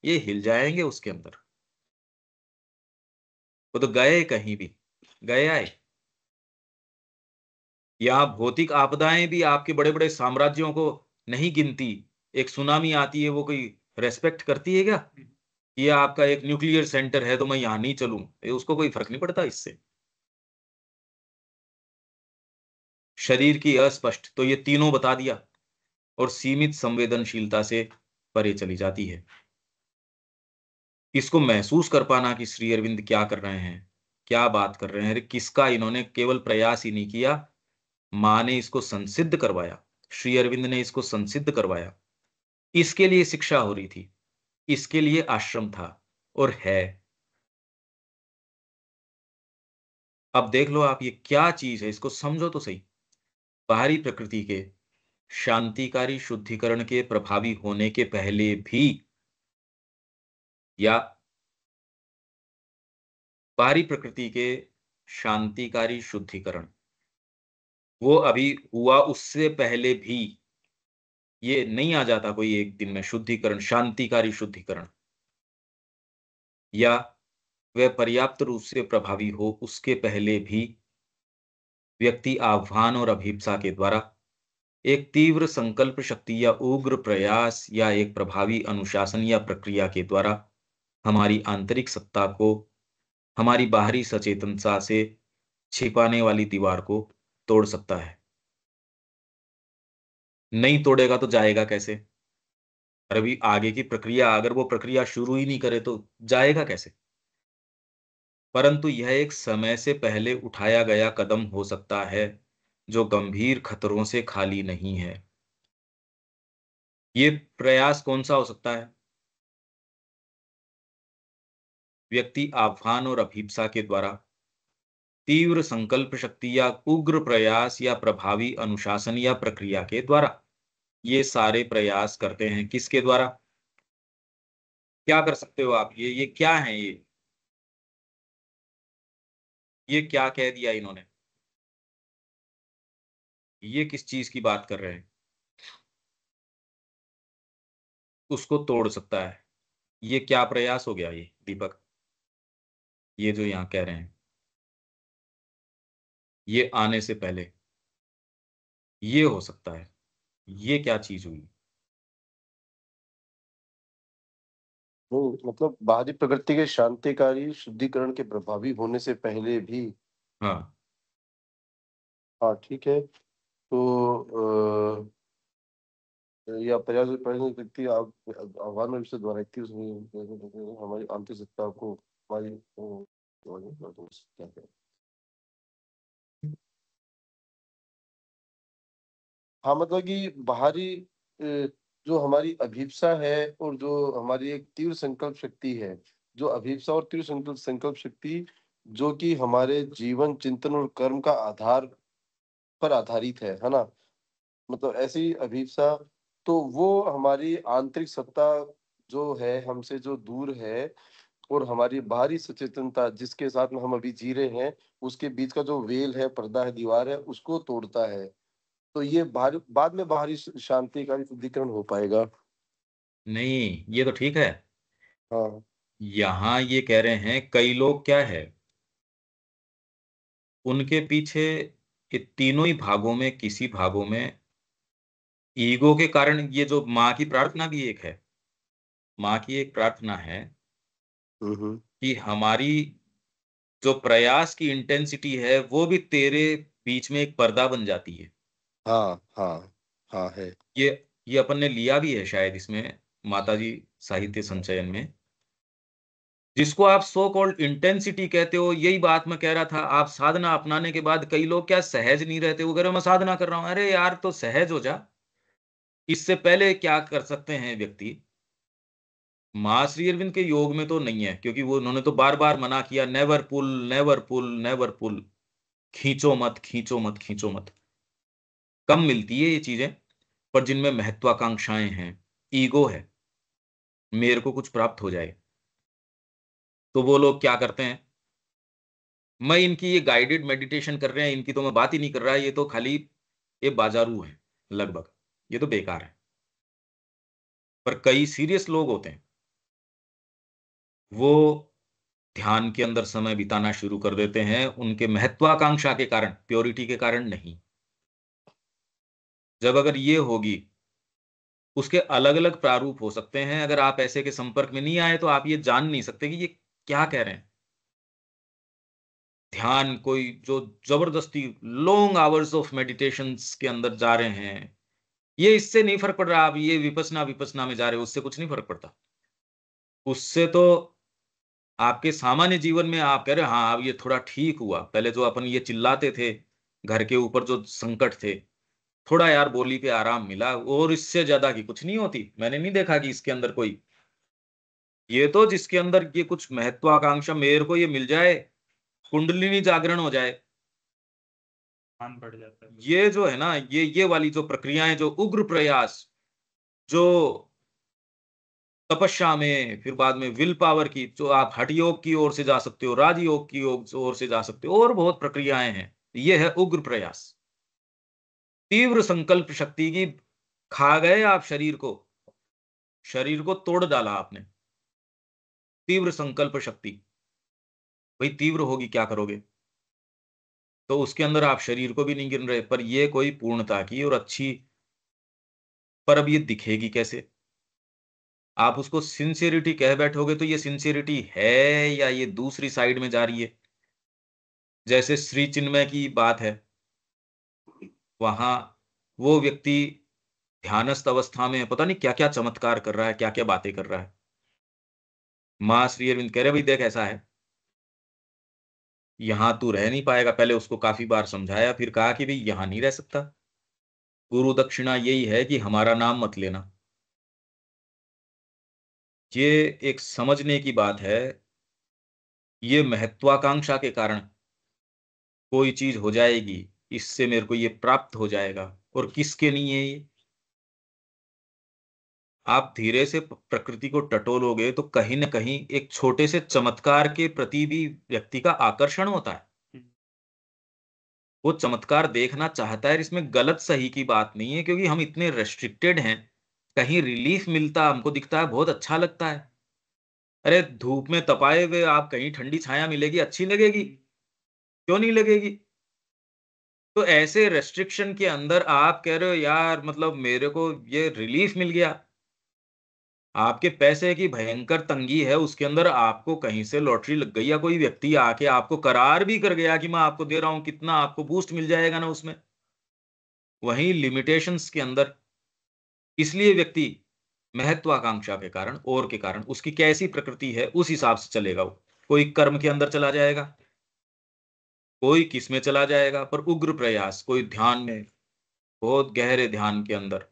ये हिल जाएंगे उसके अंदर। वो तो गए कहीं भी, गए आए। यहाँ भौतिक आपदाएं भी आपके बड़े बड़े साम्राज्यों को नहीं गिनती। एक सुनामी आती है, वो कोई रेस्पेक्ट करती है क्या? ये आपका एक न्यूक्लियर सेंटर है तो मैं यहां नहीं चलूं, उसको कोई फर्क नहीं पड़ता इससे। शरीर की अस्पष्ट, तो ये तीनों बता दिया। और सीमित संवेदनशीलता से परे चली जाती है। इसको महसूस कर पाना कि श्री अरविंद क्या कर रहे हैं, क्या बात कर रहे हैं। अरे किसका इन्होंने केवल प्रयास ही नहीं किया, माँ ने इसको संसिद्ध करवाया, श्री अरविंद ने इसको संसिद्ध करवाया। इसके लिए शिक्षा हो रही थी, इसके लिए आश्रम था और है। अब देख लो आप, ये क्या चीज है, इसको समझो तो सही। बाहरी प्रकृति के शांतिकारी शुद्धिकरण के प्रभावी होने के पहले भी, या बाहरी प्रकृति के शांतिकारी शुद्धिकरण वो अभी हुआ, उससे पहले भी ये नहीं आ जाता कोई एक दिन में शुद्धिकरण, शांतिकारी शुद्धिकरण, या वह पर्याप्त रूप से प्रभावी हो उसके पहले भी व्यक्ति आह्वान और अभिप्सा के द्वारा, एक तीव्र संकल्प शक्ति या उग्र प्रयास या एक प्रभावी अनुशासन या प्रक्रिया के द्वारा हमारी आंतरिक सत्ता को हमारी बाहरी सचेतनता से छिपाने वाली दीवार को तोड़ सकता है। नहीं तोड़ेगा तो जाएगा कैसे? और अभी आगे की प्रक्रिया, अगर वो प्रक्रिया शुरू ही नहीं करे तो जाएगा कैसे? परंतु यह एक समय से पहले उठाया गया कदम हो सकता है जो गंभीर खतरों से खाली नहीं है। ये प्रयास कौन सा हो सकता है? व्यक्ति आह्वान और अभिप्सा के द्वारा, तीव्र संकल्प शक्ति या उग्र प्रयास या प्रभावी अनुशासन या प्रक्रिया के द्वारा। ये सारे प्रयास करते हैं किसके द्वारा? क्या कर सकते हो आप? ये क्या है ये? ये क्या कह दिया इन्होंने? ये किस चीज की बात कर रहे हैं? उसको तोड़ सकता है। ये क्या प्रयास हो गया ये दीपक? ये जो यहाँ कह रहे हैं, ये आने से पहले ये हो सकता है। ये क्या चीज हुई? मतलब बाहरी प्रकृति के शांतिकारी शुद्धिकरण के प्रभावी होने से पहले भी। हाँ, हाँ ठीक है। तो या पर्याप्त प्रयास व्यक्ति आह्वान में विषय द्वारा हमारी आंतरिक सत्ता को हमारी क्या कहें। हाँ मतलब कि बाहरी जो हमारी अभिप्सा है और जो हमारी एक तीव्र संकल्प शक्ति है, जो अभिप्सा और तीव्र संकल्प संकल्प शक्ति जो कि हमारे जीवन चिंतन और कर्म का आधार पर आधारित है ना। मतलब ऐसी अभिप्सा, तो वो हमारी आंतरिक सत्ता जो है हमसे जो दूर है और हमारी बाहरी सचेतनता जिसके साथ में हम अभी जी रहे हैं, उसके बीच का जो वेल है, पर्दा है, दीवार है, उसको तोड़ता है। तो ये बाद में बाहरी शांति का शुद्धिकरण हो पाएगा। नहीं, ये तो ठीक है। हाँ। यहाँ ये कह रहे हैं कई लोग क्या है, उनके पीछे ये तीनों ही भागों में, किसी भागों में ईगो के कारण, ये जो माँ की प्रार्थना भी एक है, माँ की एक प्रार्थना है हम्म। कि हमारी जो प्रयास की इंटेंसिटी है वो भी तेरे बीच में एक पर्दा बन जाती है। हाँ हाँ हाँ है। ये ये अपन ने लिया भी है शायद इसमें, माताजी साहित्य संचयन में। जिसको आप सो कॉल्ड इंटेंसिटी कहते हो, यही बात मैं कह रहा था। आप साधना अपनाने के बाद कई लोग क्या सहज नहीं रहते, वो कह रहे मैं साधना कर रहा हूं। अरे यार, तो सहज हो जा। इससे पहले क्या कर सकते हैं व्यक्ति? मां श्री अरविंद के योग में तो नहीं है, क्योंकि वो उन्होंने तो बार बार मना किया, नेवर पुल, नेवर पुल, नेवर पुल। खींचो मत, खींचो मत, खींचो मत। कम मिलती है ये चीजें, पर जिनमें महत्वाकांक्षाएं हैं, ईगो है, मेरे को कुछ प्राप्त हो जाए, तो वो लोग क्या करते हैं? मैं इनकी ये गाइडेड मेडिटेशन कर रहे हैं, इनकी तो मैं बात ही नहीं कर रहा, ये तो खाली ये बाजारू है लगभग, ये तो बेकार है। पर कई सीरियस लोग होते हैं, वो ध्यान के अंदर समय बिताना शुरू कर देते हैं उनके महत्वाकांक्षा के कारण, प्योरिटी के कारण नहीं। जब अगर ये होगी, उसके अलग अलग प्रारूप हो सकते हैं। अगर आप ऐसे के संपर्क में नहीं आए तो आप ये जान नहीं सकते कि ये क्या कह रहे हैं। ध्यान कोई जो जबरदस्ती लॉन्ग आवर्स ऑफ मेडिटेशंस के अंदर जा रहे हैं, ये इससे नहीं फर्क पड़ रहा। आप ये विपसना विपसना में जा रहे हो, उससे कुछ नहीं फर्क पड़ता। उससे तो आपके सामान्य जीवन में आप कह रहे हो हाँ अब ये थोड़ा ठीक हुआ। पहले जो अपन ये चिल्लाते थे, घर के ऊपर जो संकट थे, थोड़ा यार बोली पे आराम मिला, और इससे ज्यादा की कुछ नहीं होती। मैंने नहीं देखा कि इसके अंदर कोई, ये तो जिसके अंदर ये कुछ महत्वाकांक्षा, मेरे को ये मिल जाए, कुंडलिनी जागरण हो जाए, मान बढ़ जाता है। ये जो है ना, ये वाली जो प्रक्रियाएं, जो उग्र प्रयास, जो तपस्या में, फिर बाद में विल पावर की, जो आप हठ योग की ओर से जा सकते हो, राजयोग की ओर से जा सकते हो, और बहुत प्रक्रियाएं हैं। ये है उग्र प्रयास, तीव्र संकल्प शक्ति की। खा गए आप शरीर को, शरीर को तोड़ डाला आपने। तीव्र संकल्प शक्ति, भाई तीव्र होगी क्या करोगे? तो उसके अंदर आप शरीर को भी नहीं गिन रहे, पर ये कोई पूर्णता की और अच्छी, पर अब ये दिखेगी कैसे? आप उसको सिंसियरिटी कह बैठोगे तो ये सिंसियरिटी है या ये दूसरी साइड में जा रही है? जैसे श्री चिन्मय की बात है, वहां वो व्यक्ति ध्यानस्थ अवस्था में पता नहीं क्या क्या चमत्कार कर रहा है, क्या क्या बातें कर रहा है। माँ श्री अरविंद कह रहे भाई देख ऐसा है, यहां तू रह नहीं पाएगा। पहले उसको काफी बार समझाया, फिर कहा कि भाई यहां नहीं रह सकता, गुरु दक्षिणा यही है कि हमारा नाम मत लेना। ये एक समझने की बात है। ये महत्वाकांक्षा के कारण कोई चीज हो जाएगी, इससे मेरे को ये प्राप्त हो जाएगा, और किसके नहीं है ये? आप धीरे से प्रकृति को टटोलोगे तो कहीं न कहीं एक छोटे से चमत्कार के प्रति भी व्यक्ति का आकर्षण होता है। वो चमत्कार देखना चाहता है, इसमें गलत सही की बात नहीं है, क्योंकि हम इतने रेस्ट्रिक्टेड हैं। कहीं रिलीफ मिलता हमको दिखता है, बहुत अच्छा लगता है। अरे धूप में तपाए हुए आप कहीं ठंडी छाया मिलेगी, अच्छी लगेगी? क्यों नहीं लगेगी? तो ऐसे रेस्ट्रिक्शन के अंदर आप कह रहे हो यार मतलब मेरे को ये रिलीफ मिल गया। आपके पैसे की भयंकर तंगी है, उसके अंदर आपको कहीं से लॉटरी लग गई या कोई व्यक्ति आके आपको करार भी कर गया कि मैं आपको दे रहा हूं, कितना आपको बूस्ट मिल जाएगा ना उसमें। वहीं लिमिटेशंस के अंदर इसलिए व्यक्ति महत्वाकांक्षा के कारण और के कारण उसकी कैसी प्रकृति है उस हिसाब से चलेगा। वो कोई कर्म के अंदर चला जाएगा, कोई किस में चला जाएगा, पर उग्र प्रयास, कोई ध्यान में, बहुत गहरे ध्यान के अंदर।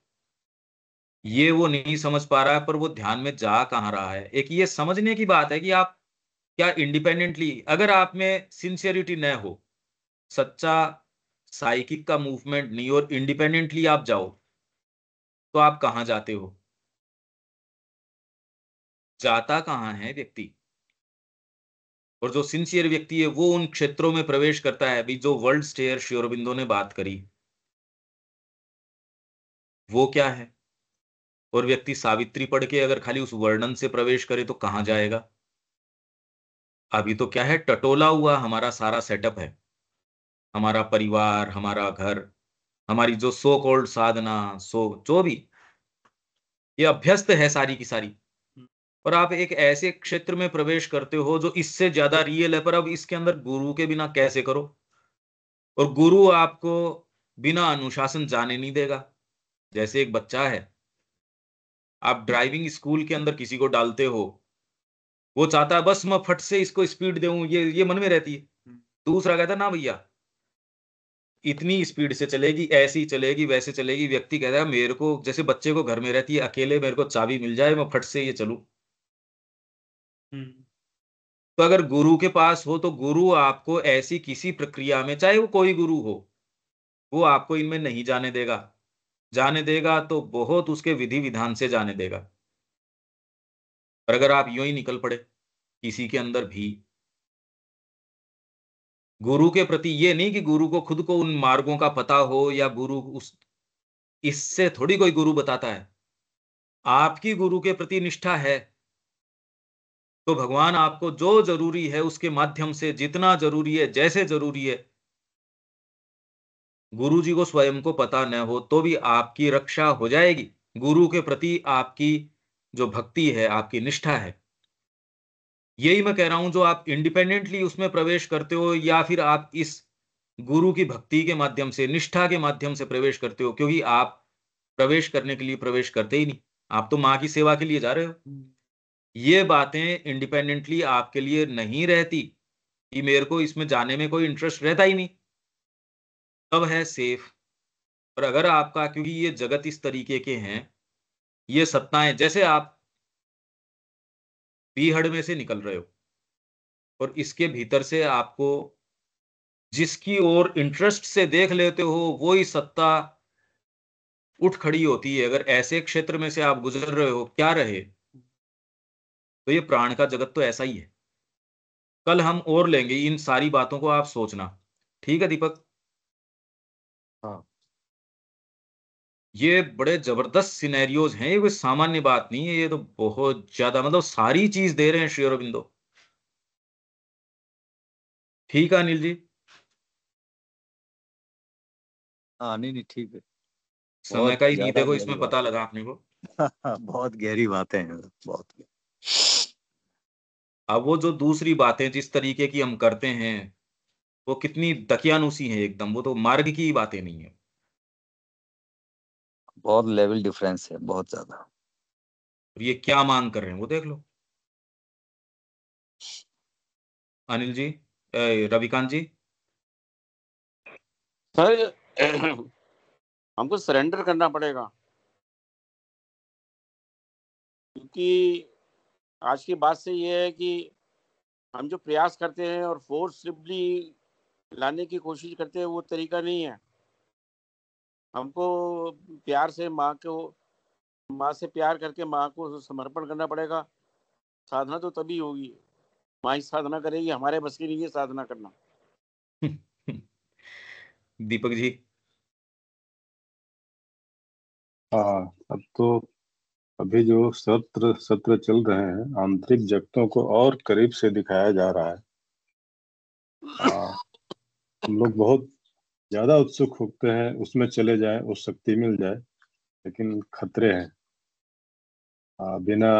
ये वो नहीं समझ पा रहा है, पर वो ध्यान में जा कहाँ रहा है। एक ये समझने की बात है कि आप क्या इंडिपेंडेंटली, अगर आप में सिंसियरिटी न हो, सच्चा साइकिक का मूवमेंट नहीं और इंडिपेंडेंटली आप जाओ, तो आप कहाँ जाते हो? जाता कहाँ है व्यक्ति? और जो सिंसियर व्यक्ति है वो उन क्षेत्रों में प्रवेश करता है। अभी जो वर्ल्ड स्टेयर श्री अरबिंदो ने बात करी, वो क्या है? और व्यक्ति सावित्री पढ़ के अगर खाली उस वर्णन से प्रवेश करे तो कहाँ जाएगा? अभी तो क्या है, टटोला हुआ हमारा सारा सेटअप है, हमारा परिवार, हमारा घर, हमारी जो सो कॉल्ड साधना, सो जो भी ये अभ्यस्त है सारी की सारी। और आप एक ऐसे क्षेत्र में प्रवेश करते हो जो इससे ज्यादा रियल है, पर अब इसके अंदर गुरु के बिना कैसे करो? और गुरु आपको बिना अनुशासन जाने नहीं देगा। जैसे एक बच्चा है, आप ड्राइविंग स्कूल के अंदर किसी को डालते हो, वो चाहता है बस मैं फट से इसको स्पीड दूं, ये मन में रहती है। दूसरा कहता है ना भैया इतनी स्पीड से चलेगी, ऐसी चलेगी, वैसे चलेगी। व्यक्ति कहता है मेरे को, जैसे बच्चे को घर में रहती है अकेले, मेरे को चाबी मिल जाए मैं फट से ये चलूं। तो अगर गुरु के पास हो तो गुरु आपको ऐसी किसी प्रक्रिया में, चाहे वो कोई गुरु हो, वो आपको इनमें नहीं जाने देगा। जाने देगा तो बहुत उसके विधि विधान से जाने देगा। पर अगर आप यूं ही निकल पड़े किसी के अंदर भी, गुरु के प्रति ये नहीं कि गुरु को खुद को उन मार्गों का पता हो, या गुरु उस, इससे थोड़ी कोई गुरु बताता है। आपकी गुरु के प्रति निष्ठा है तो भगवान आपको जो जरूरी है उसके माध्यम से, जितना जरूरी है, जैसे जरूरी है, गुरु जी को स्वयं को पता न हो तो भी आपकी रक्षा हो जाएगी। गुरु के प्रति आपकी जो भक्ति है, आपकी निष्ठा है, यही मैं कह रहा हूं। जो आप इंडिपेंडेंटली उसमें प्रवेश करते हो, या फिर आप इस गुरु की भक्ति के माध्यम से, निष्ठा के माध्यम से प्रवेश करते हो, क्योंकि आप प्रवेश करने के लिए प्रवेश करते ही नहीं, आप तो माँ की सेवा के लिए जा रहे हो। ये बातें इंडिपेंडेंटली आपके लिए नहीं रहती कि मेरे को इसमें जाने में कोई इंटरेस्ट रहता ही नहीं, तब है सेफ। और अगर आपका, क्योंकि ये जगत इस तरीके के हैं, ये सत्ताएं, जैसे आप बीहड़ में से निकल रहे हो और इसके भीतर से आपको जिसकी ओर इंटरेस्ट से देख लेते हो वही सत्ता उठ खड़ी होती है। अगर ऐसे क्षेत्र में से आप गुजर रहे हो, क्या रहे, तो ये प्राण का जगत तो ऐसा ही है। कल हम और लेंगे इन सारी बातों को, आप सोचना। ठीक है दीपक? हाँ ये बड़े जबरदस्त सिनेरियोज हैं, ये कोई सामान्य बात नहीं है, ये तो बहुत ज्यादा, मतलब सारी चीज दे रहे हैं श्री अरबिंदो। ठीक है अनिल जी? हाँ नहीं नहीं ठीक है। समय बहुत का ही नहीं, ज्यादा देखो गहरी इसमें बात पता लगा अपने को। बहुत गहरी बातें हैं, बहुत। अब वो जो दूसरी बातें जिस तरीके की हम करते हैं वो कितनी दकियानुसी है एकदम, वो तो मार्ग की ही बातें नहीं है। बहुत लेवल डिफरेंस है, बहुत ज्यादा। और ये क्या मांग कर रहे हैं वो देख लो। अनिल जी, रविकांत जी। सर हमको सरेंडर करना पड़ेगा, क्योंकि आज की बात से ये है कि हम जो प्रयास करते हैं और फोर्सफुली लाने की कोशिश करते हैं वो तरीका नहीं है। हमको प्यार से माँ से प्यार करके माँ को समर्पण करना पड़ेगा। साधना तो तभी होगी, माँ ही साधना करेगी, हमारे बस की नहीं है साधना करना। दीपक जी। हाँ, अब तो अभी जो सत्र सत्र चल रहे हैं, आंतरिक जगतों को और करीब से दिखाया जा रहा है। हम लोग बहुत ज्यादा उत्सुक होते हैं उसमें चले जाएं, वो शक्ति मिल जाए, लेकिन खतरे हैं। बिना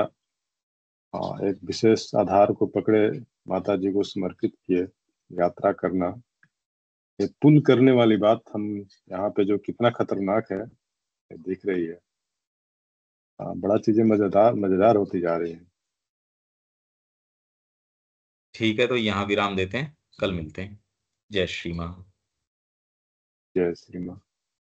एक विशेष आधार को पकड़े माता जी को समर्पित किए यात्रा करना, ये पुण्य करने वाली बात हम यहाँ पे जो कितना खतरनाक है ये दिख रही है। बड़ा चीजें मजेदार मजेदार होती जा रही हैं। ठीक है, तो यहाँ विराम देते हैं, कल मिलते हैं। जय श्री माँ। जय श्री माँ।